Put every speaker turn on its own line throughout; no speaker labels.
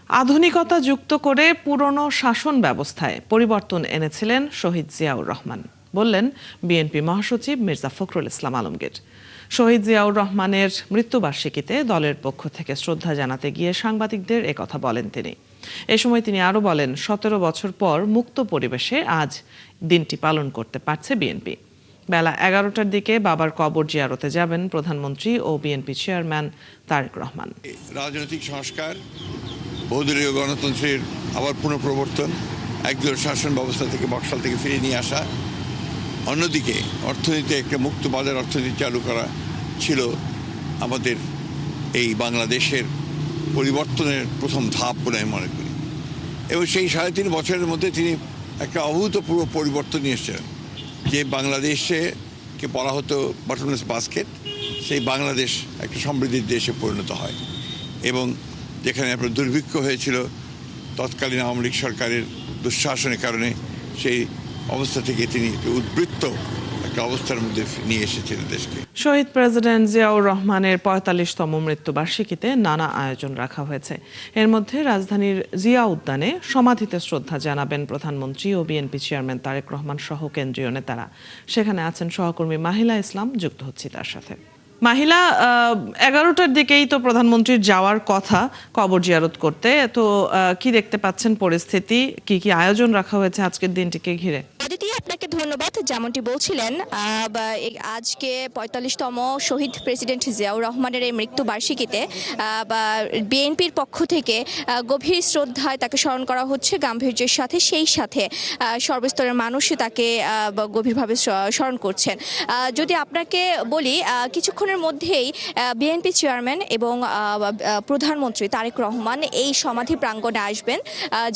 আধুনিকতা যুক্ত করে পুরনো শাসন ব্যবস্থায় পরিবর্তন এনেছিলেন শহীদ জিয়াউর রহমান, বললেন বিএনপি মহাসচিব মির্জা ফখরুল ইসলাম আলমগীর। শহীদ জিয়াউর রহমানের মৃত্যুবার্ষিকীতে দলের পক্ষ থেকে শ্রদ্ধা জানাতে গিয়ে সাংবাদিকদের একথা বলেন তিনি। এ সময় তিনি আরও বলেন, 17 বছর পর মুক্ত পরিবেশে আজ দিনটি পালন করতে পারছে বিএনপি। বেলা 11টার দিকে বাবার কবর জিয়ারতে যাবেন প্রধানমন্ত্রী ও বিএনপি চেয়ারম্যান তারেক রহমান।
রাজনৈতিক সংস্কার, বহুদলীয় গণতন্ত্রের আবার পুনঃপ্রবর্তন, একদলীয় শাসন ব্যবস্থা থেকে বক্সাল থেকে ফিরিয়ে নিয়ে আসা, অন্যদিকে অর্থনীতিতে একটা মুক্ত বাজার অর্থনীতি চালু করা ছিল আমাদের এই বাংলাদেশের পরিবর্তনের প্রথম ধাপ বলে আমি মনে করি। এবং সেই 3.5 বছরের মধ্যে তিনি একটা অভূতপূর্ব পরিবর্তন নিয়ে এসেছিলেন। যে বাংলাদেশকে বলা হতো বটমলেস বাস্কেট, সেই বাংলাদেশ একটা সমৃদ্ধির দেশে পরিণত হয়। এবং যেখানে আপনার দুর্ভিক্ষ হয়েছিল তৎকালীন আওয়ামী লীগ সরকারের দুঃশাসনের কারণে, সেই অবস্থা থেকে তিনি উদ্বৃত্ত একটা অবস্থার মধ্যে নিয়ে এসেছিলেন দেশকে।
শহীদ প্রেসিডেন্ট জিয়াউর রহমানের 45তম মৃত্যুবার্ষিকীতে নানা আয়োজন রাখা হয়েছে। এর মধ্যে রাজধানীর জিয়া উদ্যানে সমাধিতে শ্রদ্ধা জানাবেন প্রধানমন্ত্রী ও বিএনপি চেয়ারম্যান তারেক রহমান সহ কেন্দ্রীয় নেতারা। সেখানে আছেন সহকর্মী মাহিলা ইসলাম, যুক্ত হচ্ছি তার সাথে। মাহিলা, 11টার দিকেই তো প্রধানমন্ত্রীর যাওয়ার কথা কবর জিয়ারত করতে, তো কি দেখতে পাচ্ছেন পরিস্থিতি, কি কি আয়োজন রাখা হয়েছে আজকের দিনটিকে ঘিরে?
আপনাকে ধন্যবাদ। যেমনটি বলছিলেন, আজকে 45তম শহীদ প্রেসিডেন্ট জিয়াউর রহমানের এই মৃত্যুবার্ষিকীতে বিএনপির পক্ষ থেকে গভীর শ্রদ্ধায় তাকে স্মরণ করা হচ্ছে গাম্ভীর্যের সাথে। সেই সাথে সর্বস্তরের মানুষই তাকে গভীরভাবে স্মরণ করছেন। যদি আপনাকে বলি, কিছুক্ষণের মধ্যেই বিএনপি চেয়ারম্যান এবং প্রধানমন্ত্রী তারেক রহমান এই সমাধি প্রাঙ্গণে আসবেন,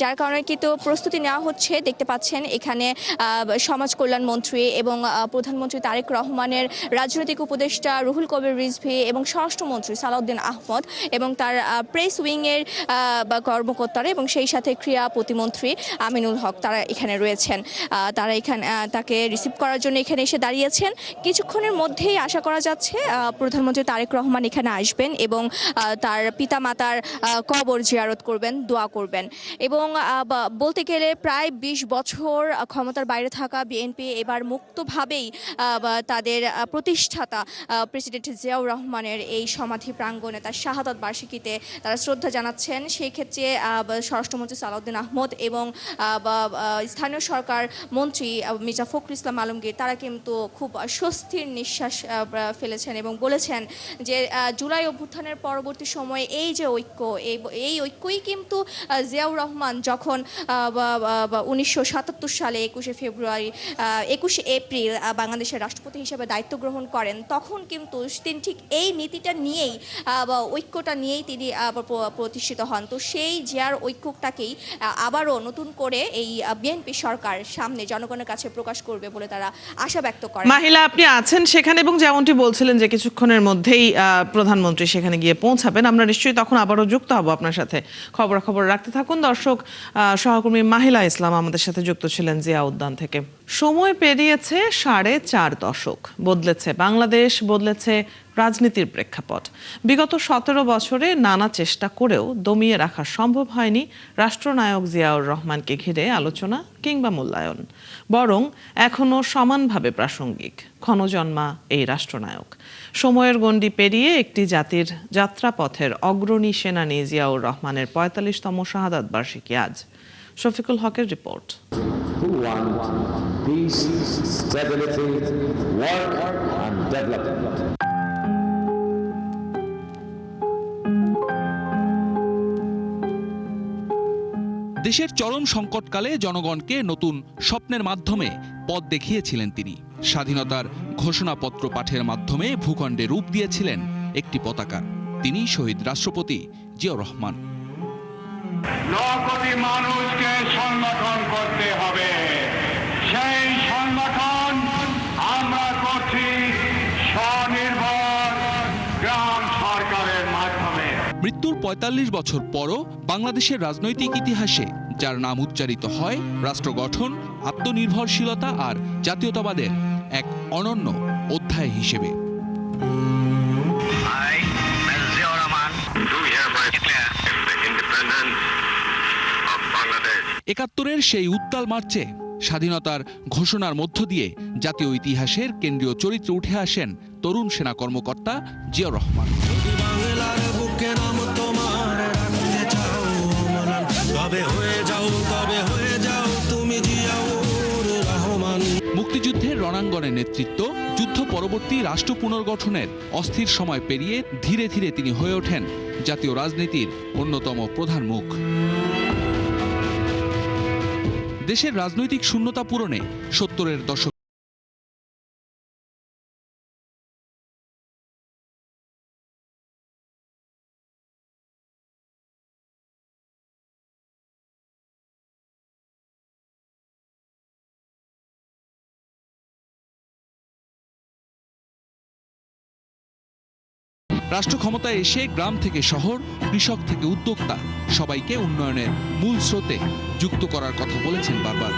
যার কারণে কিন্তু প্রস্তুতি নেওয়া হচ্ছে। দেখতে পাচ্ছেন এখানে সমাজ কল্যাণ মন্ত্রী এবং প্রধানমন্ত্রী তারেক রহমানের রাজনৈতিক উপদেষ্টা রুহুল কবির রিজভী এবং স্বরাষ্ট্রমন্ত্রী সালাউদ্দিন আহমদ এবং তার প্রেস উইংয়ের কর্মকর্তারা এবং সেই সাথে ক্রীড়া প্রতিমন্ত্রী আমিনুল হক, তারা এখানে রয়েছেন। তারা এখানে তাকে রিসিভ করার জন্য এখানে এসে দাঁড়িয়েছেন। কিছুক্ষণের মধ্যেই আশা করা যাচ্ছে প্রধানমন্ত্রী তারেক রহমান এখানে আসবেন এবং তার পিতামাতার কবর জিয়ারত করবেন, দোয়া করবেন। এবং বলতে গেলে প্রায় 20 বছর ক্ষমতার বাইরে থাকা বিএনপি এবার মুক্তভাবেই তাদের প্রতিষ্ঠাতা প্রেসিডেন্ট জিয়াউর রহমানের এই সমাধি প্রাঙ্গণে তার শাহাদাত বার্ষিকীতে তারা শ্রদ্ধা জানাচ্ছেন। সেই ক্ষেত্রে স্বরাষ্ট্রমন্ত্রী সালাউদ্দিন আহমদ এবং স্থানীয় সরকার মন্ত্রী মির্জা ফখরুল ইসলাম আলমগীর, তারা কিন্তু খুব স্বস্তির নিঃশ্বাস ফেলেছেন এবং বলেছেন যে জুলাই অভ্যুত্থানের পরবর্তী সময়ে এই যে ঐক্য, এই ঐক্যই কিন্তু জিয়াউর রহমান যখন 1977 সালে 21 এপ্রিল বাংলাদেশের রাষ্ট্রপতি হিসেবে দায়িত্ব গ্রহণ করেন, তখন কিন্তু তিনি ঠিক এই নীতিটা নিয়েই ঐক্যটা নিয়েই তিনি প্রতিষ্ঠিত হন। তো সেই জিয়ার ঐক্যটাকেই আবারও নতুন করে এই বিএনপি সরকার সামনে জনগণের কাছে প্রকাশ করবে বলে তারা আশা ব্যক্ত করেন।
মাহিলা, আপনি আছেন সেখানে এবং যেমনটি বলছিলেন যে কিছুক্ষণের মধ্যেই প্রধানমন্ত্রী সেখানে গিয়ে পৌঁছাবেন। আমরা নিশ্চয়ই তখন আবারও যুক্ত হব আপনার সাথে। খবরাখবর রাখতে থাকুন দর্শক। সহকর্মী মাহিলা ইসলাম আমাদের সাথে যুক্ত ছিলেন জিয়া উদ্যান থেকে। সময় পেরিয়েছে 4.5 দশক, বদলেছে বাংলাদেশ, বদলেছে রাজনীতির প্রেক্ষাপট। বিগত 17 বছরে নানা চেষ্টা করেও দমিয়ে রাখা সম্ভব হয়নি রাষ্ট্রনায়ক জিয়াউর রহমানকে ঘিরে আলোচনা কিংবা মূল্যায়ন। বরং এখনো সমানভাবে প্রাসঙ্গিক ক্ষণজন্মা এই রাষ্ট্রনায়ক। সময়ের গণ্ডি পেরিয়ে একটি জাতির যাত্রাপথের অগ্রণী সেনানী জিয়াউর রহমানের 45তম শাহাদাত বার্ষিকী আজ। শফিকুল হকের report.
Who want peace, stability, work and development.
দেশের চরম সংকটকালে জনগণকে নতুন স্বপ্নের মাধ্যমে পথ দেখিয়েছিলেন তিনি। স্বাধীনতার ঘোষণাপত্র পাঠের মাধ্যমে ভূখণ্ডে রূপ দিয়েছিলেন একটি পতাকার। তিনি শহীদ রাষ্ট্রপতি জিয়াউর রহমান।
9 কোটি মানুষকে সংগঠন করতে হবে। সেই সংগঠন আমরা করছি স্বনির্ভর গ্রাম সরকারের মাধ্যমে।
মৃত্যুর 45 বছর পরও বাংলাদেশের রাজনৈতিক ইতিহাসে যার নাম উচ্চারিত হয় রাষ্ট্র গঠন, আত্মনির্ভরশীলতা আর জাতীয়তাবাদের এক অনন্য অধ্যায় হিসেবে।
I, Mr. Ziaur Rahman, do hereby declare the independence
একাত্তরের সেই উত্তাল মার্চে স্বাধীনতার ঘোষণার মধ্য দিয়ে জাতীয় ইতিহাসের কেন্দ্রীয় চরিত্রে উঠে আসেন তরুণ সেনা কর্মকর্তা জিয়াউর রহমান। মুক্তিযুদ্ধের রণাঙ্গনের নেতৃত্ব, যুদ্ধ পরবর্তী রাষ্ট্র পুনর্গঠনের অস্থির সময় পেরিয়ে ধীরে ধীরে তিনি হয়ে ওঠেন জাতীয় রাজনীতির অন্যতম প্রধান মুখ। দেশের রাজনৈতিক শূন্যতা পূরণে ৭০-এর দশক রাষ্ট্র ক্ষমতায় এসে গ্রাম থেকে শহর, কৃষক থেকে উদ্যোক্তা সবাইকে উন্নয়নের মূল স্রোতে যুক্ত করার কথা বলেছেন বারবার।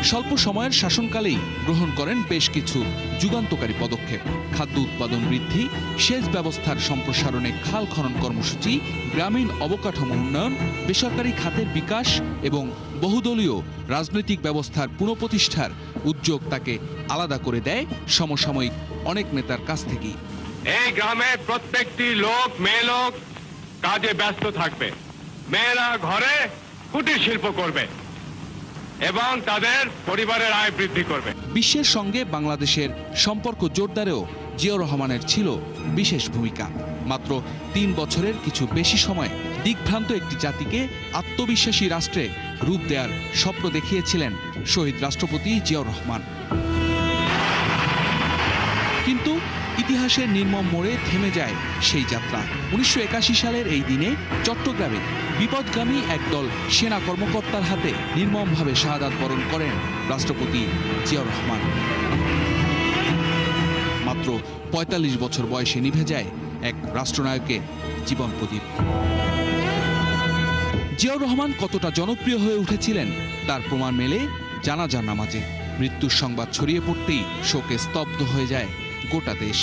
স্বল্প সময়ের শাসনকালেই গ্রহণ করেন বেশ কিছু যুগান্তকারী পদক্ষেপ। খাদ্য উৎপাদন বৃদ্ধি, সেচ ব্যবস্থার সম্প্রসারণে খাল খনন কর্মসূচি, গ্রামীণ অবকাঠামো উন্নয়ন, বেসরকারি খাতের বিকাশ এবং বহুদলীয় রাজনৈতিক ব্যবস্থার পুনঃপ্রতিষ্ঠার উদ্যোগ তাকে আলাদা করে দেয় সমসাময়িক অনেক নেতার কাছ থেকেই।
এই গ্রামের প্রত্যেকটি লোক, মেয়ে লোক কাজে ব্যস্ত থাকবে, মেয়েরা ঘরে কুটির শিল্প করবে এবং তাদের পরিবারের আয় বৃদ্ধি করবে।
বিশ্বের সঙ্গে বাংলাদেশের সম্পর্ক জোরদারেও জিয়াউর রহমানের ছিল বিশেষ ভূমিকা। মাত্র ৩ বছরের কিছু বেশি সময় দিকভ্রান্ত একটি জাতিকে আত্মবিশ্বাসী রাষ্ট্রে রূপ দেওয়ার স্বপ্ন দেখিয়েছিলেন শহীদ রাষ্ট্রপতি জিয়াউর রহমান। কিন্তু ইতিহাসের নির্মম মোড়ে থেমে যায় সেই যাত্রা। ১৯৮১ সালের এই দিনে চট্টগ্রামে বিপদগামী একদল সেনা কর্মকর্তার হাতে নির্মমভাবে শাহাদাত বরণ করেন রাষ্ট্রপতি জিয়াউর রহমান। মাত্র ৪৫ বছর বয়সে নিভে যায় এক রাষ্ট্রনায়কের জীবন প্রদীপ। জিয়াউর রহমান কতটা জনপ্রিয় হয়ে উঠেছিলেন তার প্রমাণ মেলে জানাজার নামাজে। মৃত্যুর সংবাদ ছড়িয়ে পড়তেই শোকে স্তব্ধ হয়ে যায় গোটা দেশ।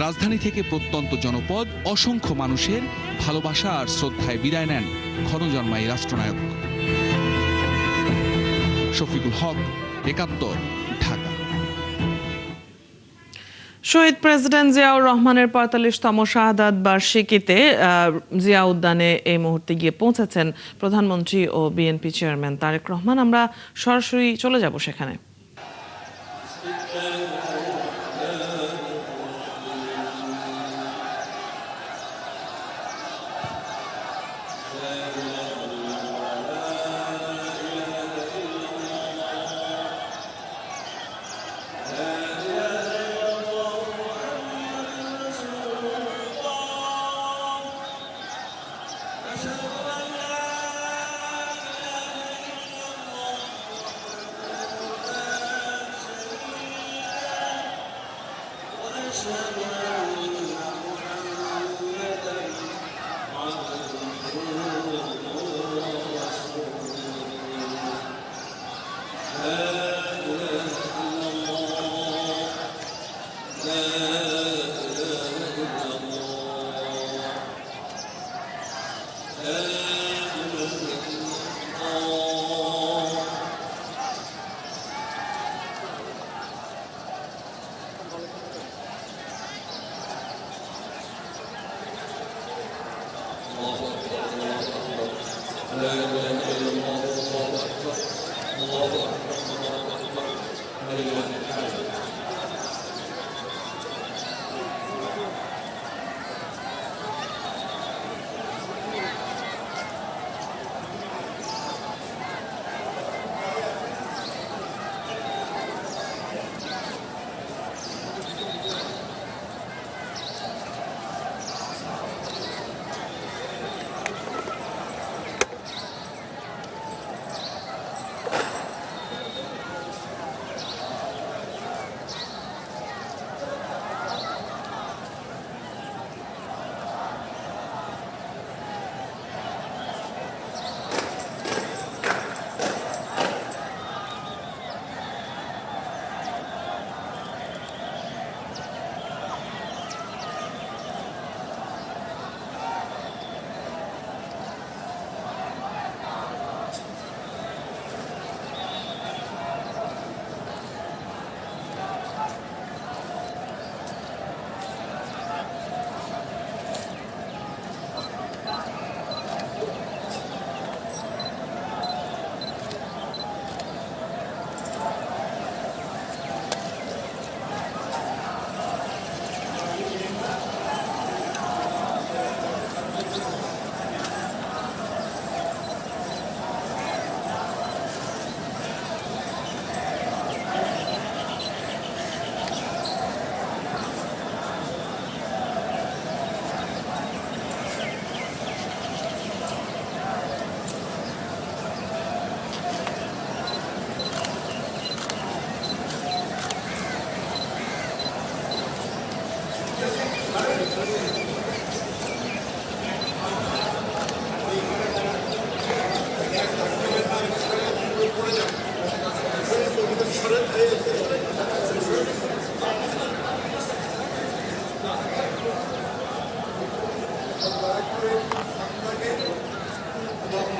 রাজধানী থেকে প্রত্যন্ত জনপদ অসংখ্য মানুষের ভালোবাসা আর শ্রদ্ধায় বিদায় নেন ক্ষণজন্মাই রাষ্ট্রনায়ক। শফিকুল হক, একাত্তর, ঢাকা।
শহীদ প্রেসিডেন্ট জিয়াউর রহমানের ৪৫তম শাহাদাত বার্ষিকীতে জিয়া উদ্যানে এই মুহূর্তে গিয়ে পৌঁছেছেন প্রধানমন্ত্রী ও বিএনপি চেয়ারম্যান তারেক রহমান। আমরা সরাসরি চলে যাব সেখানে।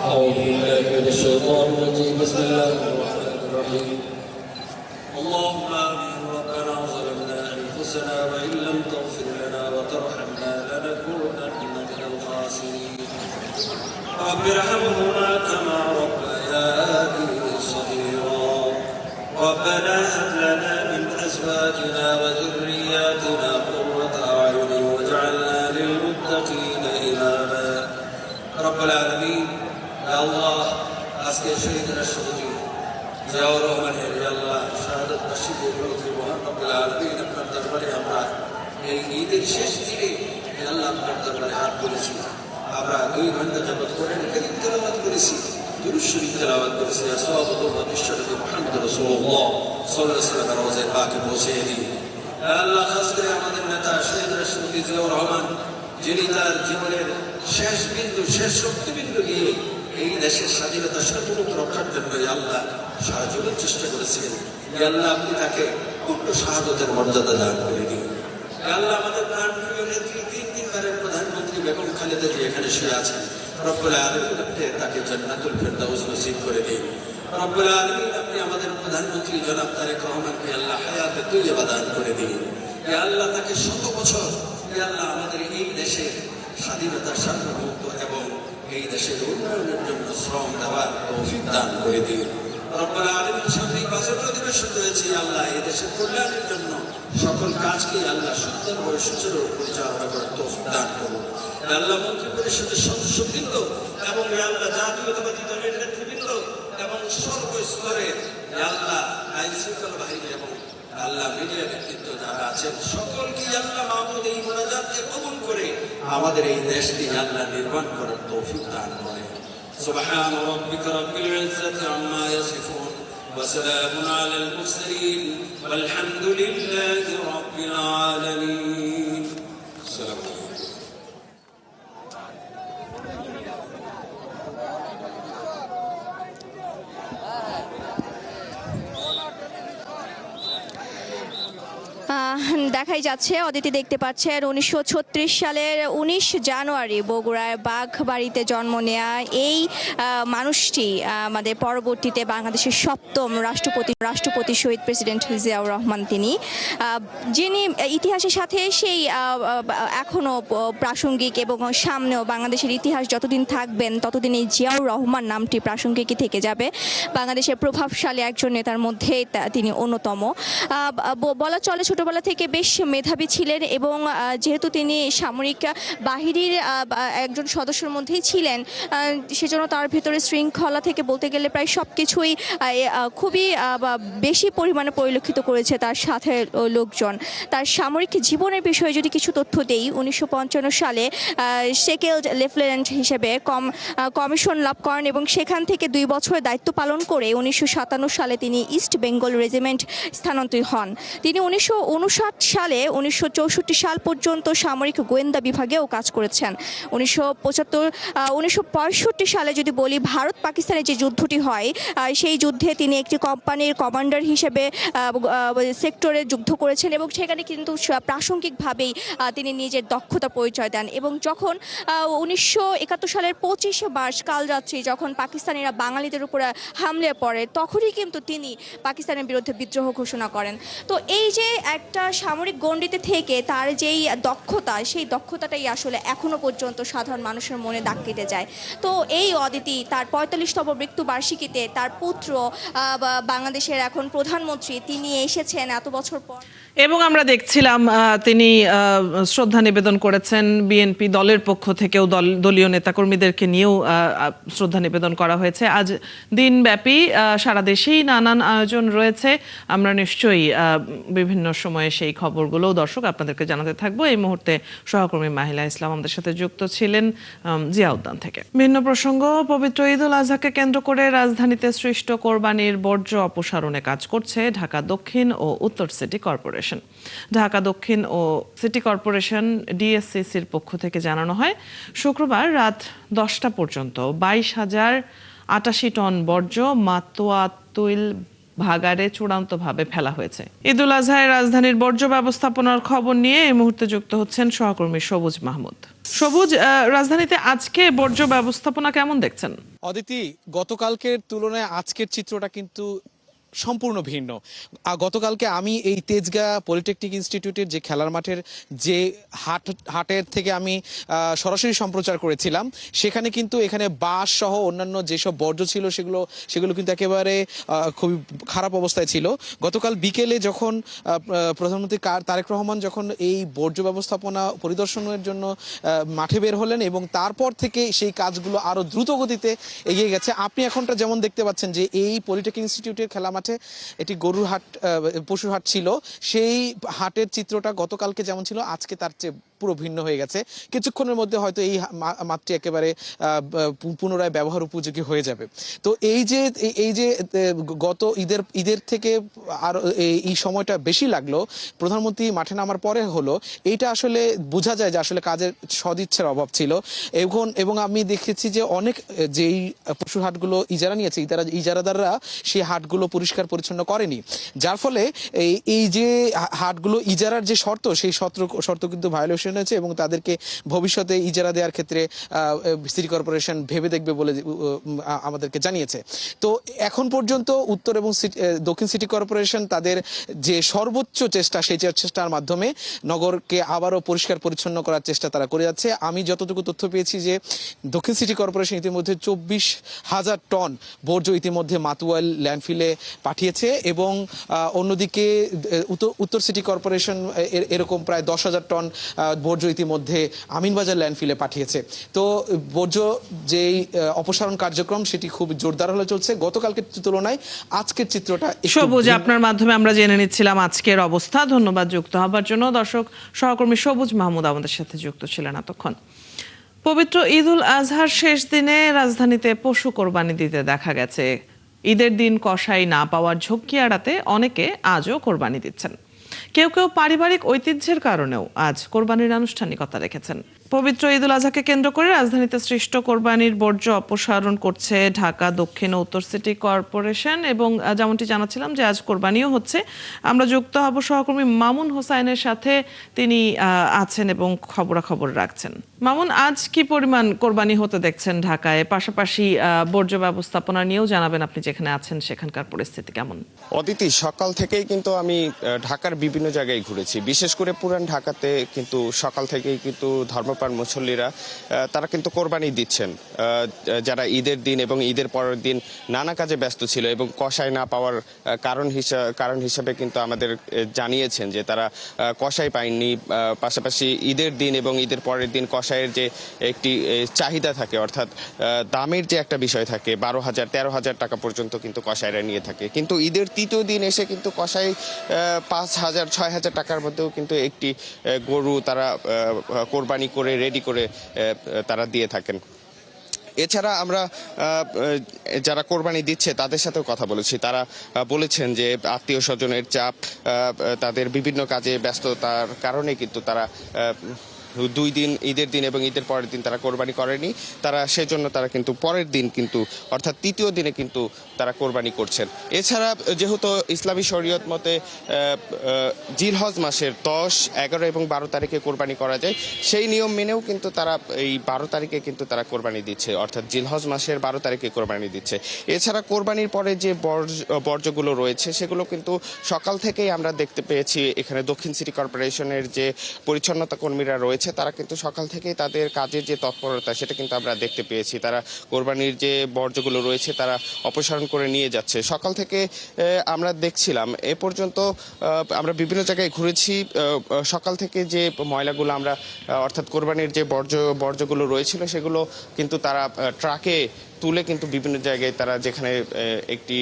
أعوذ بالله من الشيطان الرجيم بسم الله الرحمن الرحيم اللهم آمين ربنا ظلمنا أنفسنا وإن لم تغفر لنا وترحمنا لنكونن من الخاسرين رب ارحمهما كما ربياني صغيرا ربنا هب لنا من أزواجنا وذرياتنا قرة أعين واجعلنا للمتقين إماما رب العالمين يا الله আজকে শহীদ রাষ্ট্রপতি জিয়াউর রহমানের আল্লাহ শাহাদাত বার্ষিকী উপলক্ষে মহান রব্বুল আলামিন আপনার দরবারে আমরা এই ঈদের শেষ দিনে আল্লাহ আপনার দরবারে হাত তুলেছি। আমরা 2 ঘন্টা যাবত কোরআন কারীম তেলাওয়াত করেছি, দুরূদ শরীফ তেলাওয়াত করেছি। আসসালামু বিশ্বনবী মুহাম্মদ রাসূলুল্লাহ সাল্লাল্লাহু আলাইহি ওয়াসাল্লামের রওজায়ে পাকে পৌঁছে দিই। আল্লাহ খাস করে আমাদের নেতা শহীদ রাষ্ট্রপতি জিয়াউর রহমান, যিনি তার জীবনের শেষ বিন্দু, শেষ শক্তিবিন্দু গিয়ে এই দেশের স্বাধীনতা সার্বভৌমত্ব রক্ষার জন্য আল্লাহ সারা জীবন চেষ্টা করেছিলেন। আল্লাহ আপনি তাকে পূর্ণ শাহাদাতের মর্যাদা দান করে দিন। আল্লাহ আমাদের প্রাণপ্রিয় নেত্রী, 3 বারের প্রধানমন্ত্রী বেগম খালেদা জিয়া এখানে শুয়ে আছেন। রব্বুল আলামিন আপনি তাকে জান্নাতুল ফেরদাউস নসিব করে দিন। রব্বুল আলামিন আপনি আমাদের প্রধানমন্ত্রী জনাব তারেক রহমানকে আল্লাহ হায়াতে তৈয়বা দান করে দিন। আল্লাহ তাকে 100 বছর আল্লাহ আমাদের এই দেশের স্বাধীনতা সার্বভৌমত্ব এবং এই দেশের উন্নয়নের জন্য শ্রম দেওয়ার তৌফিক দান করে দিন। রব্বুল আলামিন সামনে বাজেট অধিবেশন রয়েছে, আল্লাহ এই দেশের কল্যাণের জন্য সকল কাজকে আল্লাহ সুন্দরভাবে সুচারু পরিচালনা করার তৌফিক দান করুন। আল্লাহ মন্ত্রী পরিষদের সদস্যবৃন্দ এবং আল্লাহ জাতীয়তাবাদী দলের নেতৃবৃন্দ এবং সর্বস্তরের আল্লাহ আইন শৃঙ্খলা বাহিনী এবং আল্লাহ মিডিয়া ব্যক্তিত্ব যারা আছেন সকলকে আল্লাহ মাহমুদ এই মোনাজাতকে কবুল করে আমাদের এই দেশকে আল্লাহ নির্মাণ করার তৌফিক দান করেন। সুবহান রাব্বিকা রাব্বিল ইজ্জাতি আম্মা ইয়াসিফুন ওয়া সালামুন আলাল মুরসালিন ওয়াল হামদুলিল্লাহি রাব্বিল আলামিন। আসসালামু আলাইকুম।
দেখাই যাচ্ছে, অদিতি দেখতে পাচ্ছেন 1936 সালের 19 জানুয়ারি বগুড়ার বাঘবাড়িতে জন্ম নেয়া এই মানুষটি আমাদের পরবর্তীতে বাংলাদেশের 7ম রাষ্ট্রপতি শহীদ প্রেসিডেন্ট জিয়াউর রহমান, যিনি ইতিহাসের সাথে সেই এখনো প্রাসঙ্গিক এবং সামনেও বাংলাদেশের ইতিহাস যতদিন থাকবেন ততদিন এই জিয়াউর রহমান নামটি প্রাসঙ্গিকই থেকে যাবে। বাংলাদেশের প্রভাবশালী একজন নেতার মধ্যে তিনি অন্যতম। বলা চলে ছোটবেলা থেকে বেশ মেধাবী ছিলেন এবং যেহেতু তিনি সামরিক বাহিনীর একজন সদস্যের মধ্যেই ছিলেন, সেজন্য তার ভিতরে শৃঙ্খলা থেকে বলতে গেলে প্রায় সব কিছুই খুবই বেশি পরিমাণে পরিলক্ষিত করেছে তার সাথে লোকজন। তার সামরিক জীবনের বিষয়ে যদি কিছু তথ্য দেই, 1955 সালে সেকেন্ড লেফটেন্যান্ট হিসেবে কমিশন লাভ করেন এবং সেখান থেকে 2 বছর দায়িত্ব পালন করে 1957 সালে তিনি ইস্ট বেঙ্গল রেজিমেন্ট স্থানান্তরিত হন। তিনি 1959 সালে 1964 সাল পর্যন্ত সামরিক গোয়েন্দা বিভাগেও কাজ করেছেন। 1965 সালে যদি বলি, ভারত পাকিস্তানের যে যুদ্ধটি হয় সেই যুদ্ধে তিনি একটি কোম্পানির কমান্ডার হিসেবে সেক্টরে যুদ্ধ করেছেন এবং সেখানে কিন্তু প্রাসঙ্গিকভাবেই তিনি নিজের দক্ষতা পরিচয় দেন। এবং যখন 1971 সালের 25 মার্চ কালরাত্রি যখন পাকিস্তানিরা বাঙালিদের উপরে হামলে পড়ে, তখনই কিন্তু তিনি পাকিস্তানের বিরুদ্ধে বিদ্রোহ ঘোষণা করেন। তো এই যে একটা সামরিক গণ্ডিতে থেকে তার যেই দক্ষতা, সেই দক্ষতাটাই আসলে এখনো পর্যন্ত সাধারণ মানুষের মনে দাগ কেটে যায়। তো এই অদিতি তার 45তম মৃত্যুবার্ষিকীতে তার পুত্র বাংলাদেশের এখন প্রধানমন্ত্রী, তিনি এসেছেন এত বছর পর
এবং আমরা দেখছিলাম তিনি শ্রদ্ধা নিবেদন করেছেন। বিএনপি দলের পক্ষ থেকেও দলীয় নেতাকর্মীদেরকে নিয়েও শ্রদ্ধা নিবেদন করা হয়েছে। আজ দিনব্যাপী সারা দেশেই নানান আয়োজন রয়েছে। আমরা নিশ্চয়ই বিভিন্ন সময়ে সেই খবরগুলো দর্শক আপনাদেরকে জানাতে থাকবো। এই মুহূর্তে সহকর্মী মাহিলা ইসলাম আমাদের সাথে যুক্ত ছিলেন জিয়া উদ্যান থেকে। ভিন্ন প্রসঙ্গ, পবিত্র ঈদ উল আজহাকে কেন্দ্র করে রাজধানীতে সৃষ্ট কোরবানির বর্জ্য অপসারণে কাজ করছে ঢাকা দক্ষিণ ও উত্তর সিটি কর্পোরেশন। ঢাকা দক্ষিণ ও সিটি কর্পোরেশন ডিএসসিসির পক্ষ থেকে জানানো হয়, শুক্রবার রাত 10টা পর্যন্ত 22,088 টন বর্জ্য মাতোয়া তৈল ভাগাড়ে চূড়ান্তভাবে ফেলা হয়েছে। ঈদুল আজহায় রাজধানীর বর্জ্য ব্যবস্থাপনার খবর নিয়ে এই মুহূর্তে যুক্ত হচ্ছেন সহকর্মী সবুজ মাহমুদ। সবুজ, রাজধানীতে আজকে বর্জ্য ব্যবস্থাপনা কেমন দেখছেন?
অদিতি, গতকালকের তুলনায় আজকের চিত্রটা কিন্তু সম্পূর্ণ ভিন্ন। গতকালকে আমি এই তেজগাঁ পলিটেকনিক ইনস্টিটিউটের যে খেলার মাঠের যে হাটের থেকে আমি সরাসরি সম্প্রচার করেছিলাম, সেখানে কিন্তু এখানে বাঁশ সহ অন্যান্য যেসব বর্জ্য ছিল সেগুলো কিন্তু একেবারে খুবই খারাপ অবস্থায় ছিল। গতকাল বিকেলে যখন প্রধানমন্ত্রী তারেক রহমান যখন এই বর্জ্য ব্যবস্থাপনা পরিদর্শনের জন্য মাঠে বের হলেন এবং তারপর থেকে সেই কাজগুলো আরও দ্রুত গতিতে এগিয়ে গেছে। আপনি এখনটা যেমন দেখতে পাচ্ছেন যে এই পলিটেকনিক ইনস্টিটিউটের খেলা মাঠে এটি গরুর হাট, পশুর হাট ছিল, সেই হাটের চিত্রটা গতকালকে যেমন ছিল আজকে তার চেয়ে পুরো ভিন্ন হয়ে গেছে। কিছুক্ষণের মধ্যে হয়তো এই মাঠটি একেবারে পুনরায় ব্যবহার উপযোগী হয়ে যাবে। তো এই যে গত ঈদের থেকে আর এই সময়টা বেশি লাগলো প্রধানমন্ত্রী মাঠে নামার পরে হলো, এইটা আসলে বোঝা যায় যে আসলে কাজের সদিচ্ছার অভাব ছিল। এবং আমি দেখেছি যে অনেক যেই পশুর হাটগুলো ইজারা নিয়েছে ইজারাদাররা সেই হাটগুলো পরিষ্কার পরিচ্ছন্ন করেনি, যার ফলে এই যে হাটগুলো ইজারার যে শর্ত সেই শর্ত কিন্তু ভায়োলেশন হয়েছে এবং তাদেরকে ভবিষ্যতে ইজারা দেওয়ার ক্ষেত্রে সিটি কর্পোরেশন ভেবে দেখবে বলে আমাদেরকে জানিয়েছে। তো এখন পর্যন্ত উত্তর এবং দক্ষিণ সিটি কর্পোরেশন তাদের যে সর্বোচ্চ চেষ্টা সেই চেষ্টার মাধ্যমে নগরকে আবারও পরিষ্কার পরিচ্ছন্ন করার চেষ্টা তারা করে যাচ্ছে। আমি যতটুকু তথ্য পেয়েছি যে দক্ষিণ সিটি কর্পোরেশন ইতিমধ্যে 24,000 টন বর্জ্য ইতিমধ্যে মাতুয়াইল ল্যান্ডফিলে পাঠিয়েছে এবং অন্যদিকে উত্তর সিটি কর্পোরেশন এরকম প্রায় 10,000 টন বর্জ্য ইতিমধ্যে আমিনবাজার ল্যান্ডফিলে পাঠিয়েছে। তো বর্জ্য যেই অপসারণ কার্যক্রম সেটি খুব জোরদার হলে চলছে। গতকালকের তুলনায় আজকের চিত্রটা
সবুজ, আপনার মাধ্যমে আমরা জেনে নিচ্ছিলাম আজকের অবস্থা। ধন্যবাদ যুক্ত হবার জন্য। দর্শক, সহকর্মী সবুজ মাহমুদ আমাদের সাথে যুক্ত ছিলেন এতক্ষণ। পবিত্র ঈদুল আজহার শেষ দিনে রাজধানীতে পশু কোরবানি দিতে দেখা গেছে। ঈদের দিন কসাই না পাওয়ার ঝক্কি এড়াতে অনেকে আজও কোরবানি দিচ্ছেন। কেউ কেউ পারিবারিক ঐতিহ্যের কারণেও আজ কোরবানির আনুষ্ঠানিকতা রেখেছেন। পবিত্র ঈদুল আজহাকে কেন্দ্র করে রাজধানীতে সৃষ্ট কোরবানির বর্জ্য অপসারণ করছে ঢাকা দক্ষিণ ও উত্তর সিটি কর্পোরেশন এবং যেমনটি জানাচ্ছিলাম যে আজ কোরবানিও হচ্ছে। আমরা যুক্ত হব সহকর্মী মামুন হোসাইনের সাথে, তিনি আছেন এবং খবরাখবর রাখছেন। মামুন, আজ কি পরিমাণ কোরবানি হতে দেখছেন ঢাকায়? পাশাপাশি বর্জ্য ব্যবস্থাপনা নিয়েও জানাবেন, আপনি যেখানে আছেন সেখানকার পরিস্থিতি কেমন?
অদিতি, সকাল থেকেই কিন্তু আমি ঢাকার বিভিন্ন জায়গায় ঘুরেছি, বিশেষ করে পুরান ঢাকাতে কিন্তু সকাল থেকেই কিন্তু ধর্মপ্রাণ মুসল্লিরা তারা কিন্তু কোরবানি দিচ্ছেন। যারা ঈদের দিন এবং ঈদের পরের দিন নানা কাজে ব্যস্ত ছিল এবং কসাই না পাওয়ার কারণ হিসাবে কিন্তু আমাদের জানিয়েছেন যে তারা কসাই পায়নি। পাশাপাশি ঈদের দিন এবং ঈদের পরের দিন কসাইয়ের যে একটি চাহিদা থাকে, অর্থাৎ দামের যে একটা বিষয় থাকে, 12,000 13,000 টাকা পর্যন্ত কিন্তু কসাইরা নিয়ে থাকে। কিন্তু ঈদের তৃতীয় দিন এসে কিন্তু কসাই 5,000 6,000 টাকার মধ্যেও কিন্তু একটি গরু তারা কোরবানি করে রেডি করে তারা দিয়ে থাকেন। এছাড়া আমরা যারা কোরবানি দিচ্ছে তাদের সাথেও কথা বলেছি। তারা বলেছেন যে আত্মীয় স্বজনের চাপ, তাদের বিভিন্ন কাজে ব্যস্ততার কারণে কিন্তু তারা 2 দিন, ঈদের দিন এবং ঈদের পরের দিন তারা কোরবানি করেনি। তারা সেজন্য তারা কিন্তু পরের দিন কিন্তু অর্থাৎ তৃতীয় দিনে কিন্তু তারা কোরবানি করছেন। এছাড়া যেহেতু ইসলামী শরীয়ত মতে জিলহজ মাসের 10, 11 এবং 12 তারিখে কোরবানি করা যায়, সেই নিয়ম মেনেও কিন্তু তারা এই 12 তারিখে কিন্তু তারা কোরবানি দিচ্ছে, অর্থাৎ জিলহজ মাসের 12 তারিখে কোরবানি দিচ্ছে। এছাড়া কোরবানির পরে যে বর্জ্যগুলো রয়েছে সেগুলো কিন্তু সকাল থেকেই আমরা দেখতে পেয়েছি এখানে দক্ষিণ সিটি কর্পোরেশনের যে পরিচ্ছন্নতা কর্মীরা রয়েছে তারা কিন্তু সকাল থেকেই তাদের কাজের যে তৎপরতা সেটা কিন্তু আমরা দেখতে পেয়েছি। তারা কোরবানির যে বর্জ্যগুলো রয়েছে তারা অপসারণ করে নিয়ে যাচ্ছে। সকাল থেকে আমরা দেখছিলাম এ পর্যন্ত আমরা বিভিন্ন জায়গায় ঘুরেছি। সকাল থেকে যে ময়লাগুলো আমরা অর্থাৎ কোরবানির যে বর্জ্যগুলো রয়েছিল সেগুলো কিন্তু তারা ট্রাকে তুলে কিন্তু বিভিন্ন জায়গায় তারা যেখানে একটি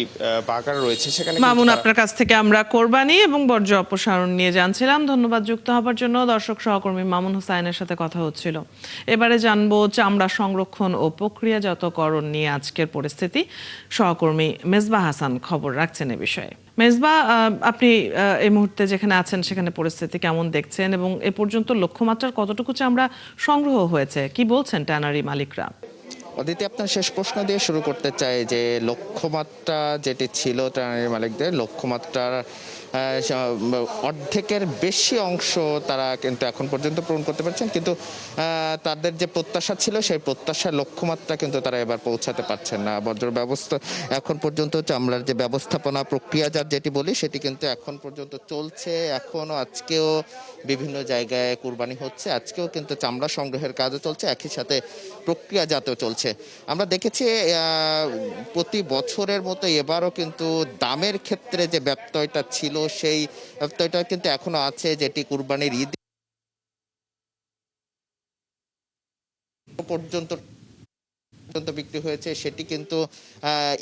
বাগান রয়েছে সেখানে।
মামুন, আপনার কাছ থেকে আমরা কোরবানি এবং বর্জ্য অপসারণ নিয়ে জানছিলাম। ধন্যবাদ যুক্ত হবার জন্য। দর্শক, সহকর্মী মামুন হোসাইনের সাথে কথা হচ্ছিল। এবারে জানবো চামড়া সংরক্ষণ ও প্রক্রিয়াজাতকরণ নিয়ে আজকের পরিস্থিতি। সহকর্মী মেজবা হাসান খবর রাখছেন এ বিষয়ে। মেজবা, আপনি এই মুহূর্তে যেখানে আছেন সেখানে পরিস্থিতি কেমন দেখছেন এবং এ পর্যন্ত লক্ষ্যমাত্রার কতটুকু চামড়া সংগ্রহ হয়েছে, কি বলছেন ট্যানারি মালিকরা?
অদিতি, আপনার শেষ প্রশ্ন দিয়ে শুরু করতে চাই যে লক্ষ্যমাত্রা যেটি ছিল ট্যানারি মালিকদের, লক্ষ্যমাত্রার অর্ধেকের বেশি অংশ তারা কিন্তু এখন পর্যন্ত পূরণ করতে পারছেন, কিন্তু তাদের যে প্রত্যাশা ছিল সেই প্রত্যাশার লক্ষ্যমাত্রা কিন্তু তারা এবার পৌঁছাতে পারছেন না। বর্জ্য ব্যবস্থা এখন পর্যন্ত চামড়ার যে ব্যবস্থাপনা প্রক্রিয়াজাত যেটি বলি সেটি কিন্তু এখন পর্যন্ত চলছে। এখনও আজকেও বিভিন্ন জায়গায় কুরবানি হচ্ছে, আজকেও কিন্তু চামড়া সংগ্রহের কাজও চলছে, একই সাথে প্রক্রিয়াজাতও চলছে। আমরা দেখেছি প্রতি বছরের মতো এবারও কিন্তু দামের ক্ষেত্রে যে ব্যত্যয়টা ছিল সেই ব্যত্যয়টা কিন্তু এখনো আছে, যেটি কুরবানির ঈদ পর্যন্ত বিক্রি হয়েছে সেটি কিন্তু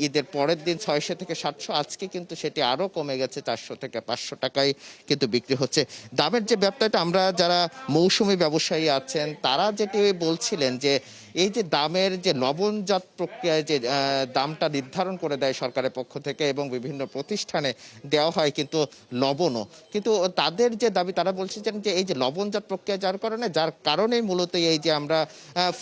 ঈদের পরের দিন 600 থেকে 700, আজকে কিন্তু সেটি আরো কমে গেছে, 400 থেকে 500 টাকায় কিন্তু বিক্রি হচ্ছে। দামের যে ব্যবসাটা, আমরা যারা মৌসুমী ব্যবসায়ী আছেন তারা যেটি বলছিলেন যে এই যে দামের যে লবণজাত প্রক্রিয়ায় যে দামটা নির্ধারণ করে দেয় সরকারের পক্ষ থেকে এবং বিভিন্ন প্রতিষ্ঠানে দেওয়া হয় কিন্তু লবণও, কিন্তু তাদের যে দাবি তারা বলছেন যে এই যে লবণজাত প্রক্রিয়া যার কারণেই মূলত এই যে আমরা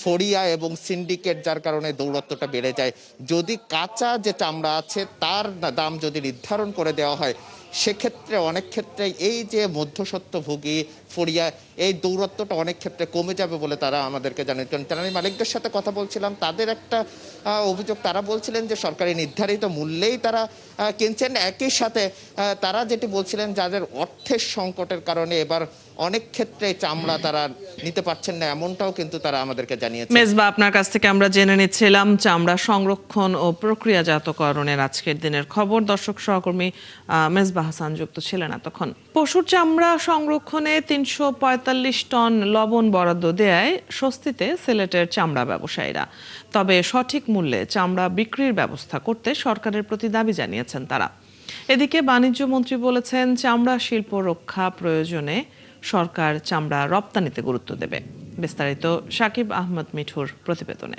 ফড়িয়া এবং সিন্ডিকেট যার কারণে দৌরাত্ম্যটা বেড়ে যায়। যদি কাঁচা যে চামড়া আছে তার দাম যদি নির্ধারণ করে দেওয়া হয় সেক্ষেত্রে অনেক ক্ষেত্রে এই যে মধ্যস্বত্বভোগী ফড়িয়া এই দৌরাত্ম্যটা অনেক ক্ষেত্রে কমে যাবে বলে তারা আমাদেরকে জানিয়েছেন। ট্যানারি মালিকদের সাথে কথা বলছিলাম, তাদের একটা অভিযোগ, তারা বলছিলেন যে সরকারি নির্ধারিত মূল্যেই তারা কিনছেন, একই সাথে তারা যেটি বলছিলেন যাদের অর্থের সংকটের কারণে এবার অনেক ক্ষেত্রে চামড়া তারা নিতে পারছেন না, এমনটাও কিন্তু তারা আমাদেরকে জানিয়েছে।
মেজবা, আপনার কাছ থেকে আমরা জেনে নিচ্ছিলাম চামড়া সংরক্ষণ ও প্রক্রিয়াজাতকরণের আজকের দিনের খবর। দর্শক সহকর্মী মেজবা হাসান যুক্ত ছিলেন এতক্ষণ। পশুর চামড়া সংরক্ষণে 345 টন লবণ বরাদ্দ দেয়ায় স্বস্তিতে সিলেটের চামড়া ব্যবসায়ীরা। তবে সঠিক মূল্যে চামড়া বিক্রির ব্যবস্থা করতে সরকারের প্রতি দাবি জানিয়েছেন তারা। এদিকে বাণিজ্য মন্ত্রী বলেছেন চামড়া শিল্প রক্ষা প্রয়োজনে সরকার চামড়া রপ্তানিতে গুরুত্ব দেবে। বিস্তারিত সাকিব আহমদ মিঠুর প্রতিবেদনে।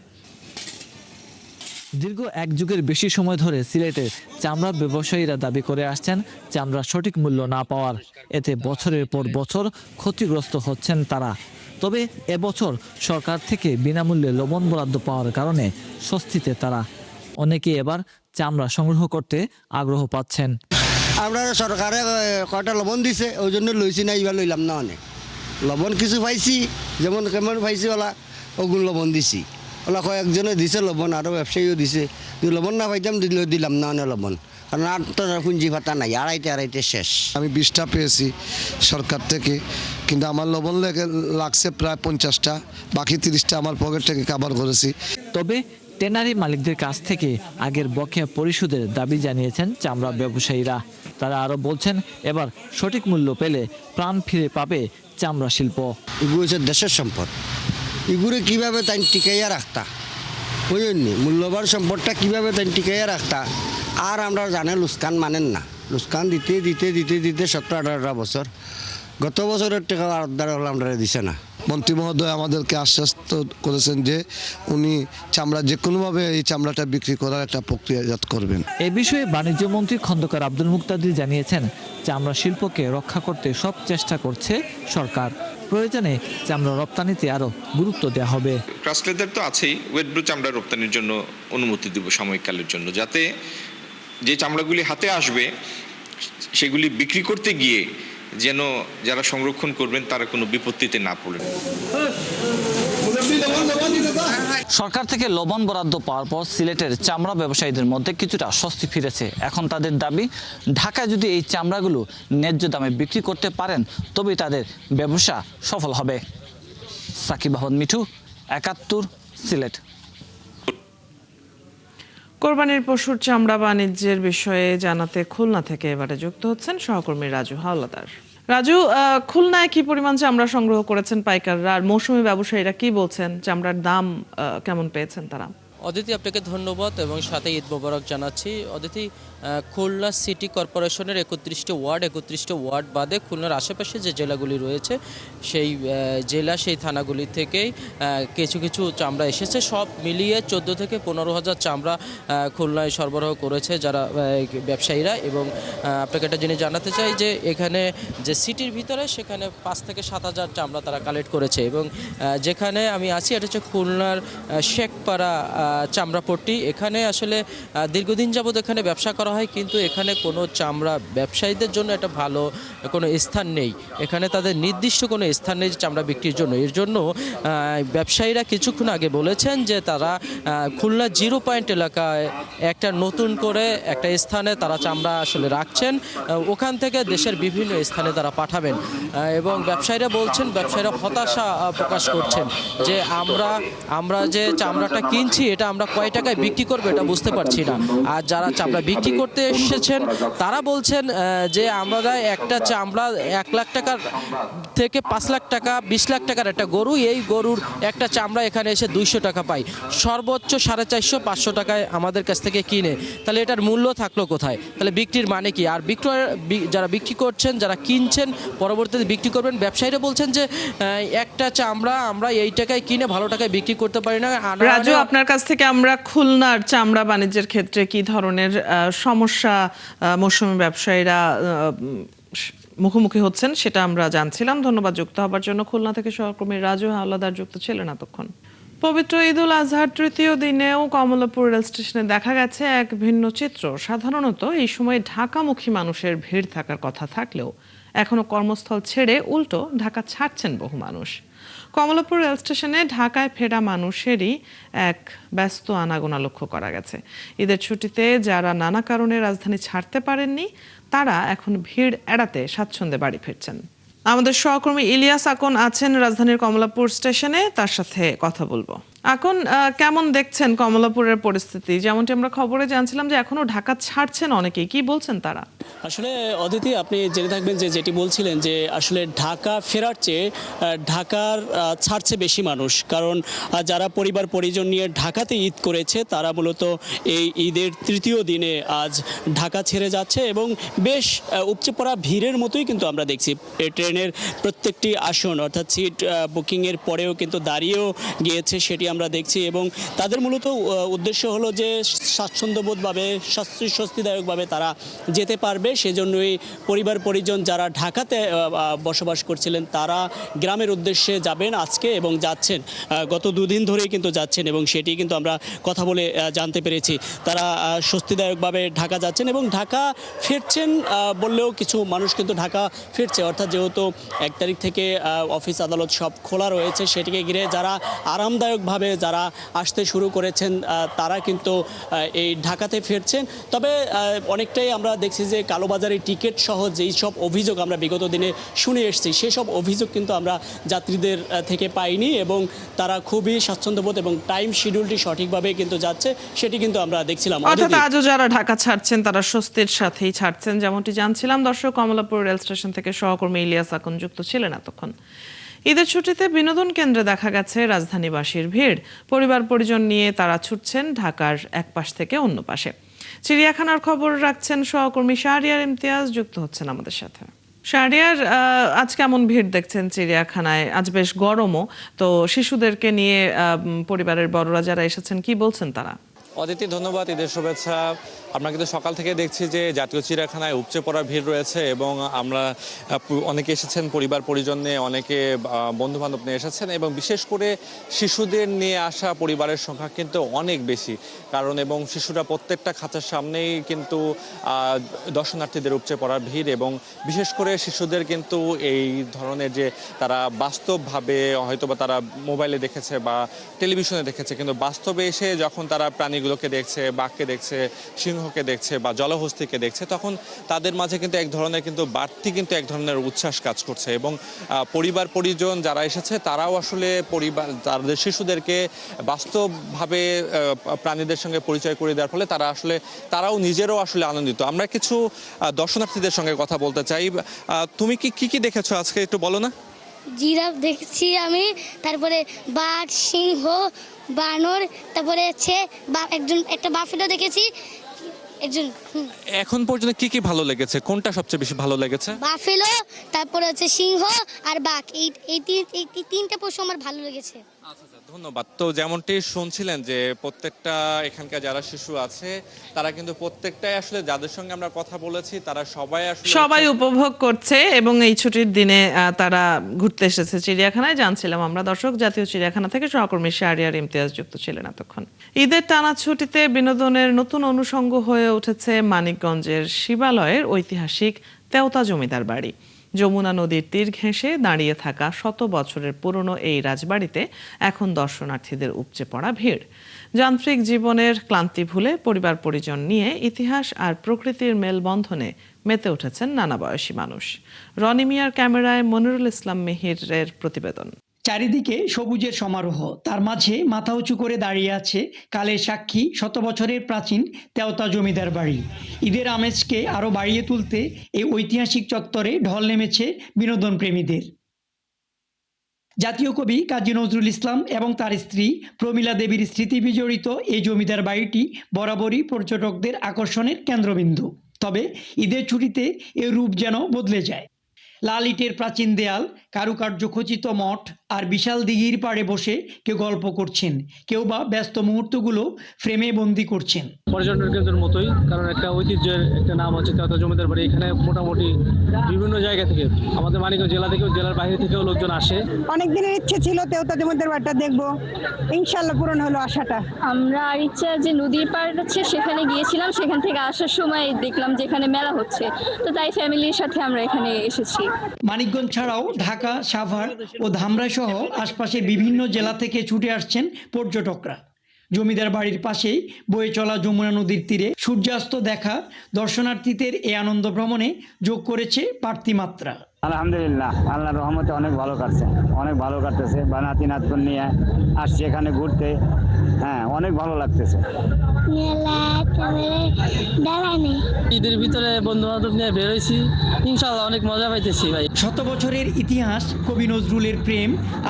দীর্ঘ এক যুগের বেশি সময় ধরে সিলেটে চামড়া ব্যবসায়ীরা দাবি করে আসছেন চামড়ার সঠিক মূল্য না পাওয়ার, এতে বছরের পর বছর ক্ষতিগ্রস্ত হচ্ছেন তারা। তবে এবছর সরকার থেকে বিনামূল্যে লবণ বরাদ্দ পাওয়ার কারণে স্বস্তিতে তারা। অনেকে এবার চামড়া সংগ্রহ করতে আগ্রহ পাচ্ছেন।
আমরা সরকারে কয়টা লবণ দিছে, ওই জন্য লইছি না, এবার লইলাম না। অনেক লবণ কিছু পাইছি, যেমন কেমন পাইছি ওলা ওগুলো লবণ দিছি, ওলা কয়েকজনে দিছে লবণ, আরও ব্যবসায়ীও দিছে। লবণ না পাইতাম দিলাম না অনেক লবণ, কারণ আর তো পুঁজি ভাতা নাই, আড়াইটে শেষ।
আমি 20টা পেয়েছি সরকার থেকে, কিন্তু আমার লবণ লাগছে প্রায় 50টা, বাকি 30টা আমার পকেট থেকে কাভার করেছি।
তবে ট্যানারি মালিকদের কাছ থেকে আগের বকেয়া পরিশোধের দাবি জানিয়েছেন চামড়া ব্যবসায়ীরা। তারা আরও বলছেন এবার সঠিক মূল্য পেলে প্রাণ ফিরে পাবে চামড়া শিল্প।
এগুলো হচ্ছে দেশের সম্পদ, এগুলো কীভাবে তাই টিকাইয়া রাখতা, ওই জন্য মূল্যবান সম্পদটা কীভাবে তাই টিকাইয়া রাখতা। আর আমরা জানে লুস্কান মানেন না, লুস্কান দিতে দিতে দিতে দিতে 17-18 বছর, গত বছরের টাকা আর্দার হল আমরা দিছে না।
মন্ত্রী মহোদয় আমাদেরকে আশ্বস্ত করেছেন যে উনি চামড়া যে কোনোভাবে এই চামড়াটা বিক্রি করার একটা প্রক্রিয়াজাত করবেন।
এ বিষয়ে বাণিজ্য মন্ত্রী খন্দকার আব্দুল মুক্তাদির জানিয়েছেন চামড়া শিল্পকে রক্ষা করতে সব চেষ্টা করছে সরকার। প্রয়োজনে চামড়া রপ্তানিতে আরো গুরুত্ব দেওয়া হবে।
ট্রাস্টলেদের তো আছেই, ওয়েটব্রু চামড়া রপ্তানির জন্য অনুমতি দেব সাময়িককালের জন্য, যাতে যে চামড়াগুলি হাতে আসবে সেগুলি বিক্রি করতে গিয়ে যেন যারা সংরক্ষণ করবেন তারা কোনো বিপত্তিতে না পড়েন।
সরকার থেকে লবণ বরাদ্দ পাওয়ার পর সিলেটের চামড়া ব্যবসায়ীদের মধ্যে কিছুটা স্বস্তি ফিরেছে। এখন তাদের দাবি, ঢাকায় যদি এই চামড়াগুলো ন্যায্য দামে বিক্রি করতে পারেন তবেই তাদের ব্যবসা সফল হবে। সাকিব আহমদ মিঠু, 71, সিলেট।
কোরবানির পশুর চামড়া বাণিজ্যের বিষয়ে জানাতে খুলনা থেকে এবারে যুক্ত হচ্ছেন সহকর্মী রাজু হাওলাদার। রাজু, খুলনায় কি পরিমাণ চামড়া সংগ্রহ করেছেন পাইকাররা, আর মৌসুমী ব্যবসায়ীরা কি বলছেন, চামড়ার দাম কেমন পেয়েছেন তারা?
অদিতি, আপনাকে ধন্যবাদ এবং সাথে ঈদ মোবারক জানাচ্ছি। অদিতি, খুলনা সিটি কর্পোরেশনের 31টি ওয়ার্ড বাদে খুলনার আশেপাশে যে জেলাগুলি রয়েছে সেই জেলা সেই থানাগুলি থেকেই কিছু কিছু চামড়া এসেছে। সব মিলিয়ে 14 থেকে 15,000 চামড়া খুলনায় সরবরাহ করেছে যারা ব্যবসায়ীরা। এবং আপনাকে একটা জিনিস জানাতে চাই যে এখানে যে সিটির ভিতরে সেখানে 5 থেকে 7,000 চামড়া তারা কালেক্ট করেছে। এবং যেখানে আমি আছি এটা হচ্ছে খুলনার শেখপাড়া চামড়াপট্টি। এখানে আসলে দীর্ঘদিন যাবৎ এখানে ব্যবসা করা হয়, কিন্তু এখানে কোনো চামড়া ব্যবসায়ীদের জন্য একটা ভালো কোনো স্থান নেই। এখানে তাদের নির্দিষ্ট কোনো স্থান নেই চামড়া বিক্রির জন্য। এর জন্য ব্যবসায়ীরা কিছুক্ষণ আগে বলেছেন যে তারা খুলনা 0 পয়েন্ট এলাকায় একটা নতুন করে একটা স্থানে তারা চামড়া আসলে রাখছেন, ওখান থেকে দেশের বিভিন্ন স্থানে তারা পাঠাবেন। এবং ব্যবসায়ীরা বলছেন, ব্যবসায়ীরা হতাশা প্রকাশ করছেন যে আমরা যে চামড়াটা কিনছি এটা আমরা কয় টাকায় বিক্রি করবো এটা বুঝতে পারছি না। আর যারা চামড়া বিক্রি করতে এসেছেন তারা বলছেন যে আমরা একটা চামড়া 1 লাখ টাকার থেকে 5 লাখ টাকা 20 লাখ টাকার একটা গরু, এই গরুর একটা চামড়া এখানে এসে 200 টাকা পাই, সর্বোচ্চ 450-500 টাকায় আমাদের কাছ থেকে কিনে। তাহলে এটার মূল্য থাকলো কোথায়? তাহলে বিক্রির মানে কি? আর যারা বিক্রি করছেন, যারা কিনছেন, পরবর্তীতে বিক্রি করবেন, ব্যবসায়ীরা বলছেন যে একটা চামড়া আমরা এই টাকায় কিনে ভালো টাকায় বিক্রি করতে পারি না।
রাজু, আপনার কাছ থেকে আমরা খুলনার চামড়া বাণিজ্যের ক্ষেত্রে কি ধরনের সমস্যা মৌসুমী ব্যবসায়ীরা মুখোমুখি হচ্ছেন সেটা আমরা জানছিলাম। ধন্যবাদ যুক্ত হবার জন্য। খুলনা থেকে সহকর্মী রাজু হাওলাদার যুক্ত ছিলেন এতক্ষণ। পবিত্র ঈদুল আজহার তৃতীয় দিনেও কমলাপুর রেল স্টেশনে দেখা গেছে এক ভিন্ন চিত্র। সাধারণত এই সময় ঢাকামুখী মানুষের ভিড় থাকার কথা থাকলেও এখনো কর্মস্থল ছেড়ে উল্টো ঢাকা ছাড়ছেন বহু মানুষ। কমলাপুর রেল স্টেশনে ঢাকায় ফেরা মানুষেরই এক ব্যস্ত আনাগোনা লক্ষ্য করা গেছে। ঈদের ছুটিতে যারা নানা কারণে রাজধানী ছাড়তে পারেননি তারা এখন ভিড় এড়াতে স্বাচ্ছন্দ্যে বাড়ি ফিরছেন। আমাদের সহকর্মী ইলিয়াস আকন আছেন রাজধানীর কমলাপুর স্টেশনে, তার সাথে কথা বলবো। এখন কেমন দেখছেন কমলাপুরের পরিস্থিতি? যেমনটি আমরা খবরে জানছিলাম যে এখনো ঢাকা ছাড়ছেন অনেকেই, কি বলছেন তারা?
আসলে অদিতি, আপনি জেনে থাকবেন যে যেটি বলছিলেন যে আসলে ঢাকা ফেরার চেয়ে ঢাকার ছাড়ছে বেশি মানুষ। কারণ যারা পরিবার পরিজন নিয়ে ঢাকাতে ঈদ করেছে তারা মূলত এই ঈদের তৃতীয় দিনে আজ ঢাকা ছেড়ে যাচ্ছে এবং বেশ উপচে পড়া ভিড়ের মতোই কিন্তু আমরা দেখছি। ট্রেনের প্রত্যেকটি আসন অর্থাৎ সিট বুকিংয়ের পরেও কিন্তু দাঁড়িয়েও গিয়েছে, সেটি আমরা দেখছি। এবং তাদের মূলত উদ্দেশ্য হলো যে স্বাচ্ছন্দ্যবোধভাবে স্বস্তিদায়কভাবে তারা যেতে পারবে, সেজন্যই পরিবার পরিজন যারা ঢাকাতে বসবাস করছিলেন তারা গ্রামের উদ্দেশ্যে যাবেন আজকে এবং যাচ্ছেন। গত 2 দিন ধরেই কিন্তু যাচ্ছেন এবং সেটি কিন্তু আমরা কথা বলে জানতে পেরেছি। তারা স্বস্তিদায়কভাবে ঢাকা যাচ্ছেন এবং ঢাকা ফিরছেন বললেও কিছু মানুষ কিন্তু ঢাকা ফিরছে। অর্থাৎ যেহেতু 1 তারিখ থেকে অফিস আদালত সব খোলা রয়েছে, সেটিকে ঘিরে যারা আরামদায়কভাবে যারা আসতে শুরু করেছেন তারা কিন্তু এই ঢাকাতে ফিরছেন। তবে অনেকটাই আমরা দেখছি যে কালোবাজারি টিকিট সহ যেই সব অভিযোগ আমরা বিগত দিনে শুনে এসেছি সেসব অভিযোগ কিন্তু আমরা যাত্রীদের থেকে পাইনি এবং তারা খুবই স্বাচ্ছন্দ্যবোধ এবং টাইম শিডিউলটি সঠিকভাবে কিন্তু যাচ্ছে, সেটি কিন্তু আমরা দেখছিলাম।
অর্থাৎ আজও যারা ঢাকা ছাড়ছেন তারা স্বস্তির সাথেই ছাড়ছেন, যেমনটি জানছিলাম। দর্শক, কমলাপুর রেল স্টেশন থেকে সহকর্মী ইলিয়াস আকন যুক্ত ছিলেন এতক্ষণ। ঈদের ছুটিতে বিনোদন কেন্দ্রে দেখা গেছে রাজধানীবাসীর ভিড়। পরিবার পরিজন নিয়ে তারা ছুটছেন ঢাকার এক পাশ থেকে অন্য পাশে। চিড়িয়াখানার খবর রাখছেন সহকর্মী শাহরিয়ার ইমতিয়াজ, যুক্ত হচ্ছেন আমাদের সাথে। শাহরিয়ার, আজ কেমন ভিড় দেখছেন চিড়িয়াখানায়? আজ বেশ গরমও, তো শিশুদেরকে নিয়ে পরিবারের বড়রা যারা এসেছেন কি বলছেন তারা?
অদিতি, ধন্যবাদ, ঈদের শুভেচ্ছা। আমরা কিন্তু সকাল থেকে দেখছি যে জাতীয় চিড়িয়াখানায় উপচে পড়া ভিড় রয়েছে এবং আমরা অনেকে এসেছেন পরিবার পরিজন নিয়ে, অনেকে বন্ধু বান্ধব নিয়ে এসেছেন এবং বিশেষ করে শিশুদের নিয়ে আসা পরিবারের সংখ্যা কিন্তু অনেক বেশি। কারণ এবং শিশুরা প্রত্যেকটা খাঁচার সামনেই কিন্তু দর্শনার্থীদের উপচে পড়া ভিড় এবং বিশেষ করে শিশুদের কিন্তু এই ধরনের যে তারা বাস্তবভাবে হয়তোবা তারা মোবাইলে দেখেছে বা টেলিভিশনে দেখেছে, কিন্তু বাস্তবে এসে যখন তারা প্রাণীগুলোকে দেখছে, বাঘকে দেখছে, সিংহকে দেখছে বা জলহস্তিকে দেখছে, তখন তাদের মাঝে কিন্তু এক ধরনের কিন্তু বাড়তি কিন্তু এক ধরনের উচ্ছ্বাস কাজ করছে। এবং পরিবার পরিজন যারা এসেছে তারাও আসলে তাদের শিশুদেরকে বাস্তবভাবে প্রাণীদের সঙ্গে পরিচয় করে দেওয়ার ফলে তারাও নিজেরও আসলে আনন্দিত। আমরা কিছু দর্শনার্থীদের সঙ্গে কথা বলতে চাই। তুমি কি দেখেছো আজকে, একটু বলো না?
জিরাফ দেখছি আমি, তারপরে বাঘ, সিংহ, বানর, তারপরে হচ্ছে একটা বাফেলো দেখেছি একজন।
এখন পর্যন্ত কি কি ভালো লেগেছে, কোনটা সবচেয়ে বেশি ভালো লেগেছে?
বাফেলো, তারপরে হচ্ছে সিংহ আর বাঘ, এই তিনটা পশু আমার ভালো লেগেছে।
ধন্যবাদ। তো যেমনটি শুনছিলেন যে প্রত্যেকটা এখানকার যারা শিশু আছে তারা কিন্তু প্রত্যেকটাই আসলে যাদের সঙ্গে আমরা কথা বলেছি তারা
সবাই উপভোগ করছে এবং এই ছুটির দিনে তারা ঘুরতে এসেছে চিড়িয়াখানায়। জানছিলাম আমরা দর্শক, জাতীয় চিড়িয়াখানা থেকে সহকর্মী শাহরিয়ার ইমতিয়াজ যুক্ত ছিলেন এতক্ষণ। ঈদের টানা ছুটিতে বিনোদনের নতুন অনুষঙ্গ হয়ে উঠেছে মানিকগঞ্জের শিবালয়ের ঐতিহাসিক তেওতা জমিদার বাড়ি। যমুনা নদীর তীর ঘেঁষে দাঁড়িয়ে থাকা শত বছরের পুরনো এই রাজবাড়িতে এখন দর্শনার্থীদের উপচে পড়া ভিড়। যান্ত্রিক জীবনের ক্লান্তি ভুলে পরিবার পরিজন নিয়ে ইতিহাস আর প্রকৃতির মেলবন্ধনে মেতে উঠেছেন নানা বয়সী মানুষ। রনি মিয়ার ক্যামেরায় মনিরুল ইসলাম মিহিরের প্রতিবেদন।
চারিদিকে সবুজের সমারোহ, তার মাঝে মাথা উঁচু করে দাঁড়িয়ে আছে কালের সাক্ষী শত বছরের প্রাচীন তেওতা জমিদার বাড়ি। ঈদের আমেজকে আরও বাড়িয়ে তুলতে এই ঐতিহাসিক চত্বরে ঢল নেমেছে বিনোদন প্রেমীদের। জাতীয় কবি কাজী নজরুল ইসলাম এবং তার স্ত্রী প্রমীলা দেবীর স্মৃতি বিজড়িত এই জমিদার বাড়িটি বরাবরই পর্যটকদের আকর্ষণের কেন্দ্রবিন্দু। তবে ঈদের ছুটিতে এর রূপ যেন বদলে যায়। লাল ইটের প্রাচীন দেয়াল, কারুকার্য খচিত মঠ আর বিশাল দিঘির পাড়ে বসে কেউ গল্প করছেন, কেউ বা ব্যস্ত মুহূর্তগুলো ফ্রেমে বন্দি করছেন।
পর্যটন কেন্দ্রের মতোই, কারণ একটা ঐতিহ্যের একটা নাম হচ্ছে তেওতা জমিদার বাড়ি। এখানে মোটামুটি বিভিন্ন জায়গা থেকে, আমাদের মানিকগঞ্জ জেলা থেকেও, জেলার বাইরে থেকেও লোকজন আসে।
অনেক দিনের ইচ্ছে ছিল তেওতা জমিদার বাড়িটা দেখবো, ইনশাল্লাহ পূরণ হলো আশাটা।
আমরা আর ইচ্ছা যে নদীর পাড় হচ্ছে সেখানে গিয়েছিলাম, সেখান থেকে আসার সময় দেখলাম যে এখানে মেলা হচ্ছে, তো তাই ফ্যামিলির সাথে আমরা এখানে এসেছি।
মানিকগঞ্জ ছাড়াও ঢাকা, সাভার ও ধামরাই সহ আশপাশের বিভিন্ন জেলা থেকে ছুটে আসছেন পর্যটকরা। জমিদার বাড়ির পাশেই বয়ে চলা যমুনা নদীর তীরে সূর্যাস্ত দেখা দর্শনার্থীদের এই আনন্দ ভ্রমণে যোগ করেছে বাড়তি মাত্রা।
আলহামদুলিল্লাহ, আল্লাহর রহমতে অনেক ভালো কাটছে, অনেক ভালো কাটতেছে। বানাতি নাতন নিয়ে আসছি এখানে ঘুরতে, হ্যাঁ অনেক ভালো লাগতেছে।
ঈদের ভিতরে বন্ধু বান্ধব নিয়ে বেরোইছি, ইনশাআল্লাহ অনেক মজা পাইতেছি ভাই।
শত বছরের ইতিহাস, কবি নজরুলের প্রেম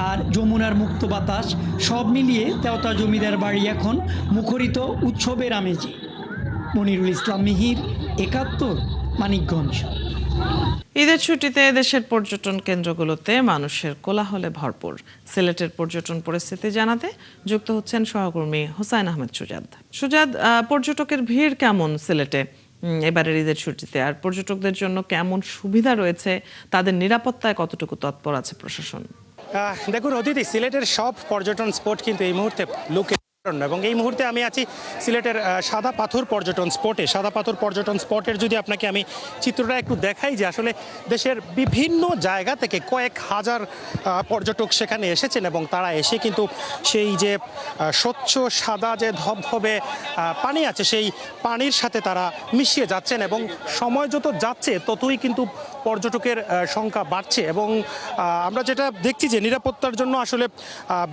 আর যমুনার মুক্ত বাতাস সব মিলিয়ে তেওতা জমিদার বাড়ি এখন মুখরিত উৎসবের আমেজে। মনিরুল ইসলাম মিহির, ৭১, মানিকগঞ্জ।
ঈদের ছুটিতে দেশের পর্যটন কেন্দ্রগুলোতে মানুষের কোলাহলে ভরপুর। সিলেটের পর্যটন পরিস্থিতি জানাতে যুক্ত হচ্ছেন সহকর্মী হুসাইন আহমেদ সুজাদ। সুজাদ, পর্যটকের ভিড় কেমন সিলেটে এবারের ঈদের ছুটিতে, আর পর্যটকদের জন্য কেমন সুবিধা রয়েছে, তাদের নিরাপত্তায় কতটুকু তৎপর আছে প্রশাসন?
দেখুন অতিথি, সিলেটের সব পর্যটন স্পট কিন্তু এই মুহূর্তে লোকে, এবং এই মুহূর্তে আমি আছি সিলেটের সাদা পাথর পর্যটন স্পটে। সাদা পাথর পর্যটন স্পটের যদি আপনাকে আমি চিত্রটা একটু দেখাই, যে আসলে দেশের বিভিন্ন জায়গা থেকে কয়েক হাজার পর্যটক সেখানে এসেছেন, এবং তারা এসে কিন্তু সেই যে স্বচ্ছ সাদা যে ধবধবে পানি আছে সেই পানির সাথে তারা মিশিয়ে যাচ্ছেন, এবং সময় যত যাচ্ছে ততই কিন্তু পর্যটকের সংখ্যা বাড়ছে। এবং আমরা যেটা দেখছি যে নিরাপত্তার জন্য আসলে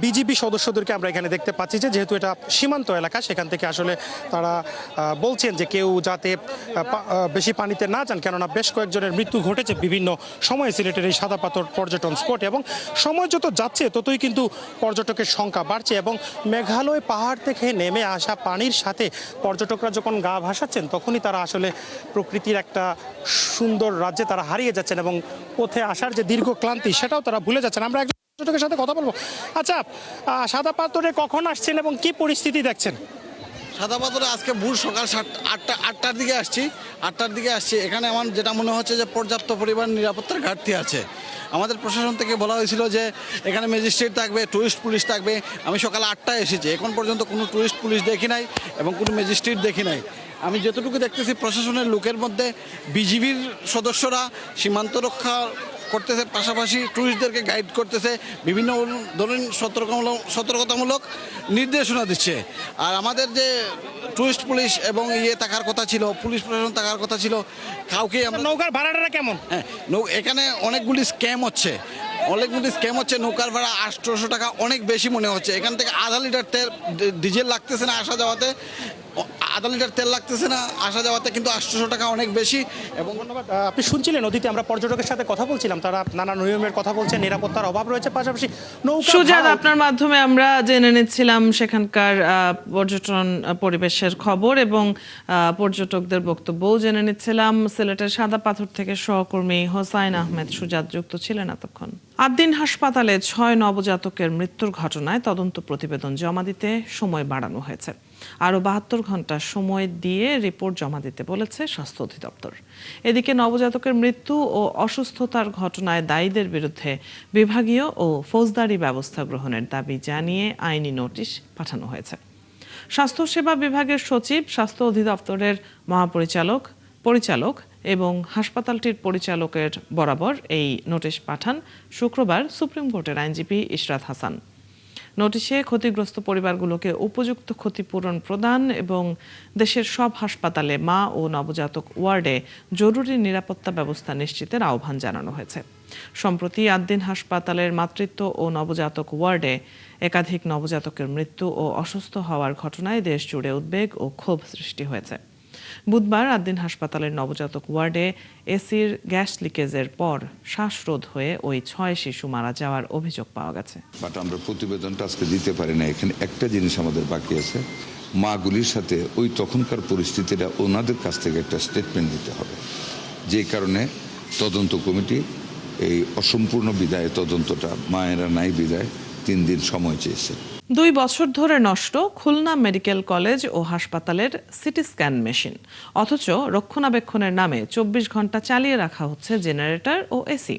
বিজিবি সদস্যদেরকে আমরা এখানে দেখতে পাচ্ছি, যে যেহেতু এটা সীমান্ত এলাকা, সেখান থেকে আসলে তারা বলছেন যে কেউ যাতে বেশি পানিতে না যান, কেননা বেশ কয়েকজনের মৃত্যু ঘটেছে বিভিন্ন সময়ে সিলেটের এই সাদা পাথর পর্যটন স্পটে। এবং সময় যত যাচ্ছে ততই কিন্তু পর্যটকের সংখ্যা বাড়ছে, এবং মেঘালয় পাহাড় থেকে নেমে আসা পানির সাথে পর্যটকরা যখন গা ভাসাচ্ছেন তখনই তারা আসলে প্রকৃতির একটা সুন্দর রাজ্যে তারা হারিয়ে যাচ্ছেন, এবং পথে আসার যে দীর্ঘ ক্লান্তি সেটাও তারা ভুলে যাচ্ছেন। আমরা একজন পর্যটকের সাথে কথা বলবো। আচ্ছা, সাদা পাথরে কখন আসছেন এবং কি পরিস্থিতি দেখছেন?
সাদা পাথরে আজকে ভোর সকাল 8টার দিকে আসছি। 8টার দিকে আসছি, এখানে আমার যেটা মনে হচ্ছে যে পর্যাপ্ত পরিমাণ নিরাপত্তার ঘাটতি আছে। আমাদের প্রশাসন থেকে বলা হয়েছিল যে এখানে ম্যাজিস্ট্রেট থাকবে, টুরিস্ট পুলিশ থাকবে। আমি সকাল 8টায় এসেছি, এখন পর্যন্ত কোনো টুরিস্ট পুলিশ দেখি নাই এবং কোনো ম্যাজিস্ট্রেট দেখি নাই। আমি যতটুকু দেখতেছি প্রশাসনের লোকের মধ্যে বিজিবির সদস্যরা সীমান্ত রক্ষা করতেছে, পাশাপাশি টুরিস্টদেরকে গাইড করতেছে, বিভিন্ন ধরনের সতর্কতামূলক নির্দেশনা দিচ্ছে। আর আমাদের যে টুরিস্ট পুলিশ এবং থাকার কথা ছিল, পুলিশ প্রশাসন থাকার কথা ছিল, কাউকে।
নৌকার ভাড়াটা কেমন?
হ্যাঁ, এখানে অনেকগুলি স্ক্যাম হচ্ছে, নৌকার ভাড়া 800 টাকা, অনেক বেশি মনে হচ্ছে। এখান থেকে আধা লিটার তেল ডিজেল লাগতেছে না আসা যাওয়াতে, আধা লিটার তেল লাগতেছে না, আসা যাওয়াতে কিন্তু 800 টাকা অনেক বেশি। এবং
ধন্যবাদ। আপনি শুনছিলেন অতীতে আমরা পর্যটকের সাথে কথা বলছিলাম, তারা নানা নিয়মের কথা বলছেন, নিরাপত্তার অভাব রয়েছে, পাশাপাশি নৌকা
সুজাত,
ভাড়া-
আপনার মাধ্যমে আমরা জেনে নিচ্ছিলাম সেখানকার পর্যটন পরিবেশের খবর এবং পর্যটকদের বক্তব্যও জেনে নিচ্ছিলাম। সিলেটের সাদা পাথর থেকে সহকর্মী হোসাইন আহমেদ সুজাত যুক্ত ছিলেন এতক্ষণ। আদ্দিন হাসপাতালে 6 নবজাতকের মৃত্যুর ঘটনায় তদন্ত প্রতিবেদন জমা দিতে সময় বাড়ানো হয়েছে। আরও 72 ঘন্টা সময় দিয়ে রিপোর্ট জমা দিতে বলেছে স্বাস্থ্য অধিদপ্তর। এদিকে নবজাতকের মৃত্যু ও অসুস্থতার ঘটনায় দায়ীদের বিরুদ্ধে বিভাগীয় ও ফৌজদারি ব্যবস্থা গ্রহণের দাবি জানিয়ে আইনি নোটিশ পাঠানো হয়েছে। স্বাস্থ্যসেবা বিভাগের সচিব, স্বাস্থ্য অধিদপ্তরের পরিচালক এবং হাসপাতালটির পরিচালকের বরাবর এই নোটিশ পাঠান শুক্রবার সুপ্রিম কোর্টের আইনজীবী ইশরাত হাসান। নোটিশে ক্ষতিগ্রস্ত পরিবারগুলোকে উপযুক্ত ক্ষতিপূরণ প্রদান এবং দেশের সব হাসপাতালে মা ও নবজাতক ওয়ার্ডে জরুরি নিরাপত্তা ব্যবস্থা নিশ্চিতের আহ্বান জানানো হয়েছে। সম্প্রতি আদ্দিন হাসপাতালের মাতৃত্ব ও নবজাতক ওয়ার্ডে একাধিক নবজাতকের মৃত্যু ও অসুস্থ হওয়ার ঘটনায় দেশ জুড়ে উদ্বেগ ও ক্ষোভ সৃষ্টি হয়েছে। বুধবার আদ্দিন হাসপাতালের নবজাতক ওয়ার্ডে এসির গ্যাস লিকেজের পর শ্বাসরোধ হয়ে ওই 6 শিশু মারা যাওয়ার অভিযোগ পাওয়া গেছে।
বাট আমরা প্রতিবেদনটা আজকে দিতে পারি না। এখানে একটা জিনিস আমাদের বাকি আছে, মাগুলির সাথে ওই তখনকার পরিস্থিতিটা ওনাদের কাছ থেকে একটা স্টেটমেন্ট দিতে হবে। যে কারণে তদন্ত কমিটি এই অসম্পূর্ণ বিদায় তদন্তটা, মায়েরা নাই বিদায়, 3 দিন সময় চেয়েছে।
2 বছর ধরে নষ্ট খুলনা মেডিকেল কলেজ ও হাসপাতালের সিটি স্ক্যান মেশিন, অথচ রক্ষণাবেক্ষণের নামে 24 ঘন্টা চালিয়ে রাখা হচ্ছে জেনারেটর ও এসি।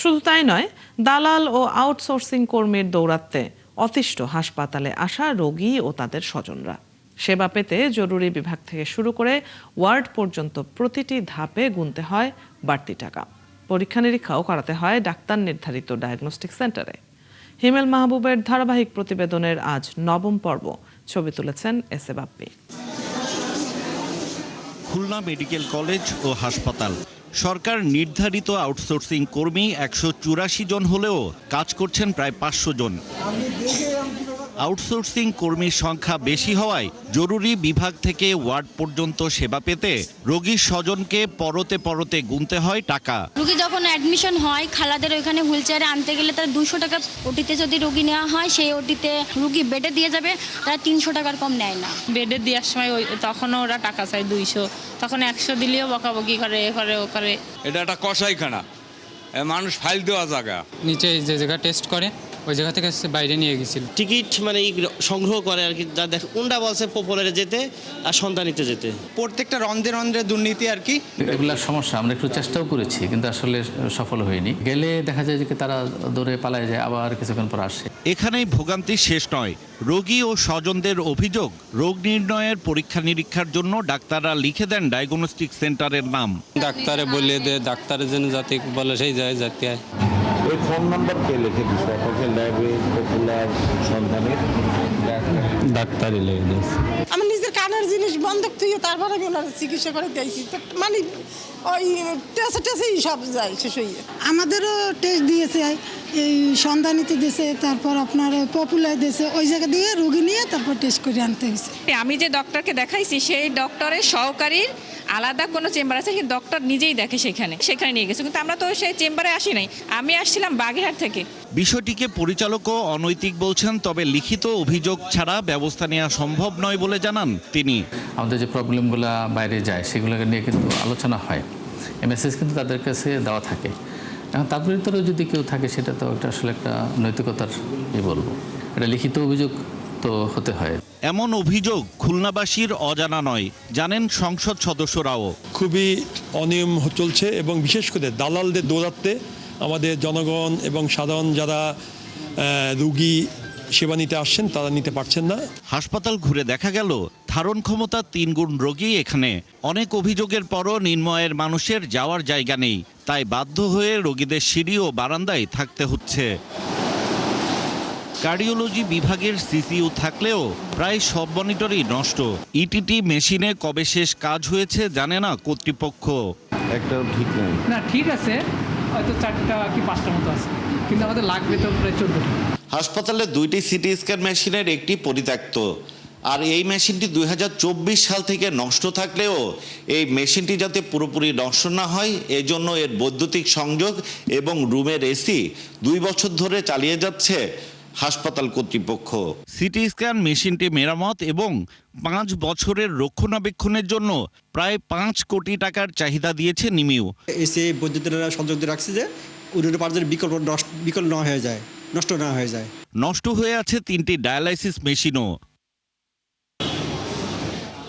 শুধু তাই নয়, দালাল ও আউটসোর্সিং কর্মীর দৌরাত্ম্যে অতিষ্ঠ হাসপাতালে আসা রোগী ও তাদের স্বজনরা। সেবা পেতে জরুরি বিভাগ থেকে শুরু করে ওয়ার্ড পর্যন্ত প্রতিটি ধাপে গুনতে হয় বাড়তি টাকা। পরীক্ষা নিরীক্ষাও করাতে হয় ডাক্তার নির্ধারিত ডায়াগনস্টিক সেন্টারে। হিমেল মাহবুবের ধারাবাহিক প্রতিবেদনের আজ 9ম পর্ব। ছবি তুলেছেন S A Bappi.
Khulna medical college ও হাসপাতাল, সরকার নির্ধারিত আউটসোর্সিং কর্মী 184 জন হলেও কাজ করছেন প্রায় 500 জন। আউটসোর্সিং কর্মীর সংখ্যা বেশি হওয়ায় জরুরি বিভাগ থেকে ওয়ার্ড পর্যন্ত সেবা পেতে রোগীর স্বজনকে পরতে পরতে গুনতে হয় টাকা।
রোগী যখন অ্যাডমিশন হয়, খালাদের ওইখানে হুইল চেয়ারে আনতে গেলে তারা 200 টাকা, ওটিতে যদি রোগী নেওয়া হয় সেই ওটিতে রোগী বেডে দিয়ে যাবে, তারা 300 টাকার কম নেয় না।
বেডে দেওয়ার সময় তখনও ওরা টাকা চায় 200, তখন 100 দিলেও বকাবকি করে, এ করে ও করে।
এটা একটা কসাইখানা, মানুষ ফাইল দেওয়া জায়গা।
নিচে যে জায়গা টেস্ট করে ওই জায়গা থেকে বাইরে নিয়ে গেছিল।
টিকিট মানে সংগ্রহ করে আর কি, যা দেখ উন্ডা বলছে পপুলারে যেতে আর সন্তানিতে যেতে। প্রত্যেকটা রন্ধ্রে রন্ধ্রে দুর্নীতি আর কি।
এগুলার সমস্যা আমরা একটু চেষ্টাও করেছি, কিন্তু আসলে সফল হয়নি। গেলে দেখা যায় যে তারা দৌড়ে পালায় যায়, আবার কিছুক্ষণ পর আসে।
এখানেই ভোগান্তি শেষ নয়। রোগী ও স্বজনদের অভিযোগ, রোগ নির্ণয়ের পরীক্ষা নিরীক্ষার জন্য ডাক্তাররা লিখে দেন ডায়াগনস্টিক সেন্টারের নাম।
ডাক্তারে বলে দেয়, ডাক্তারের জন্য যাতে বলে সেই যায় যাতে।
ওই ফোন নাম্বার কে লিখে দিচ্ছে আপনাকে? ল্যাবে পপুলার সন্ধানের
ডাক্তারই লিখে দিয়েছে।
আমি নিজের কানের জিনিস বন্ধক তুই তারপরে আমি ওনার চিকিৎসা করে দিয়েছি, মানে ওই টেস্টেই সব যায় শেষ হয়ে। আমাদেরও টেস্ট দিয়েছে, এই সন্ধানীতে দিয়েছে, তারপর আপনার পপুলার দিয়েছে, ওই জায়গা দিয়ে রোগী নিয়ে তারপর টেস্ট করে আনতে হয়েছে।
আমি যে ডক্টরকে দেখাইছি সেই ডক্টরের সহকারীর আলাদা কোনো চেম্বার আছে, সেই ডক্টর নিজেই দেখে, সেখানে নিয়ে গেছে, কিন্তু আমরা তো সেই চেম্বারে আসি নাই। আমি আসছিলাম বাগেরহাট থেকে।
বিষয়টিকে পরিচালকও অনৈতিক বলছেন, তবে লিখিত অভিযোগ ছাড়া ব্যবস্থা নেওয়া সম্ভব নয় বলে জানান তিনি।
আমাদের যে প্রবলেমগুলো বাইরে যায় সেগুলোকে নিয়ে কিন্তু আলোচনা হয়, এই মেসেজ কিন্তু তাদের কাছে দেওয়া থাকে। এখন তার ভিতরে যদি কেউ থাকে সেটা তো একটা আসলে একটা নৈতিকতার বলবো, এটা লিখিত অভিযোগ তো হতে হয়।
এমন অভিযোগ খুলনাবাসীর অজানা নয়, জানেন সংসদ সদস্যরাও।
খুবই অনিয়ম চলছে এবং বিশেষ করে দালালদের দৌরাত্মে আমাদের জনগণ এবং সাধারণ যারা রোগী সেবা নিতে আসছেন তারা নিতে পারছেন না।
হাসপাতাল ঘুরে দেখা গেল ধারণ ক্ষমতা 3 গুণ রোগী এখানে। অনেক অভিযোগের পরও নির্ময়ের মানুষের যাওয়ার জায়গা নেই, তাই বাধ্য হয়ে রোগীদের সিঁড়ি ও বারান্দায় থাকতে হচ্ছে। কার্ডিওলজি বিভাগের সিসিইউ থাকলেও প্রায় সব মনিটরই নষ্ট। ইটিটি মেশিনে কবে শেষ কাজ হয়েছে জানে না কর্তৃপক্ষ।
একটাও ঠিক নেই।
না ঠিক আছে, হয়তো 4টা কি 5টা মতো আছে, কিন্তু আমাদের লাগবে তো প্রায় 14টা।
হাসপাতালে 2টি সিটি স্ক্যান মেশিনের একটি পরিত্যক্ত, আর এই মেশিনটি 2024 সাল থেকে নষ্ট থাকলেও এই মেশিনটি যাতে পুরোপুরি নষ্ট না হয় এজন্য এর বৈদ্যুতিক সংযোগ এবং রুমের এসি 2 বছর ধরে চালিয়ে যাচ্ছে হাসপাতাল কর্তৃপক্ষ। সিটি স্ক্যান মেশিনটি মেরামত এবং 5 বছরের রক্ষণাবেক্ষণের জন্য প্রায় 5 কোটি টাকার চাহিদা দিয়েছে নিমিউ।
এসে বৈদ্যুতিক সংযোগ দিয়ে রাখছে যে উড়ে পার্জের বিকল্প না হয়ে যায়, নষ্ট না হয়ে যায়।
নষ্ট হয়ে আছে 3টি ডায়ালাইসিস মেশিনও।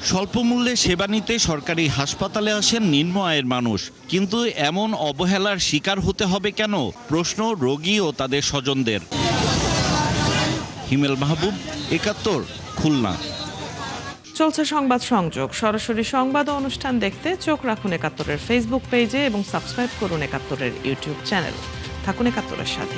স্বল্প মূল্যে সেবা নিতে সরকারি হাসপাতালে আসেন নিম্ন আয়ের মানুষ, কিন্তু এমন অবহেলার শিকার হতে হবে কেন? প্রশ্ন রোগী ও তাদের স্বজনদের। হিমেল মাহবুব, 71, খুলনা।
চলছে সংবাদ সংযোগ। সরাসরি সংবাদ ও অনুষ্ঠান দেখতে চোখ রাখুন 71-এর ফেসবুক পেজে এবং সাবস্ক্রাইব করুন 71-এর ইউটিউব চ্যানেল। থাকুন 71-এর সাথে।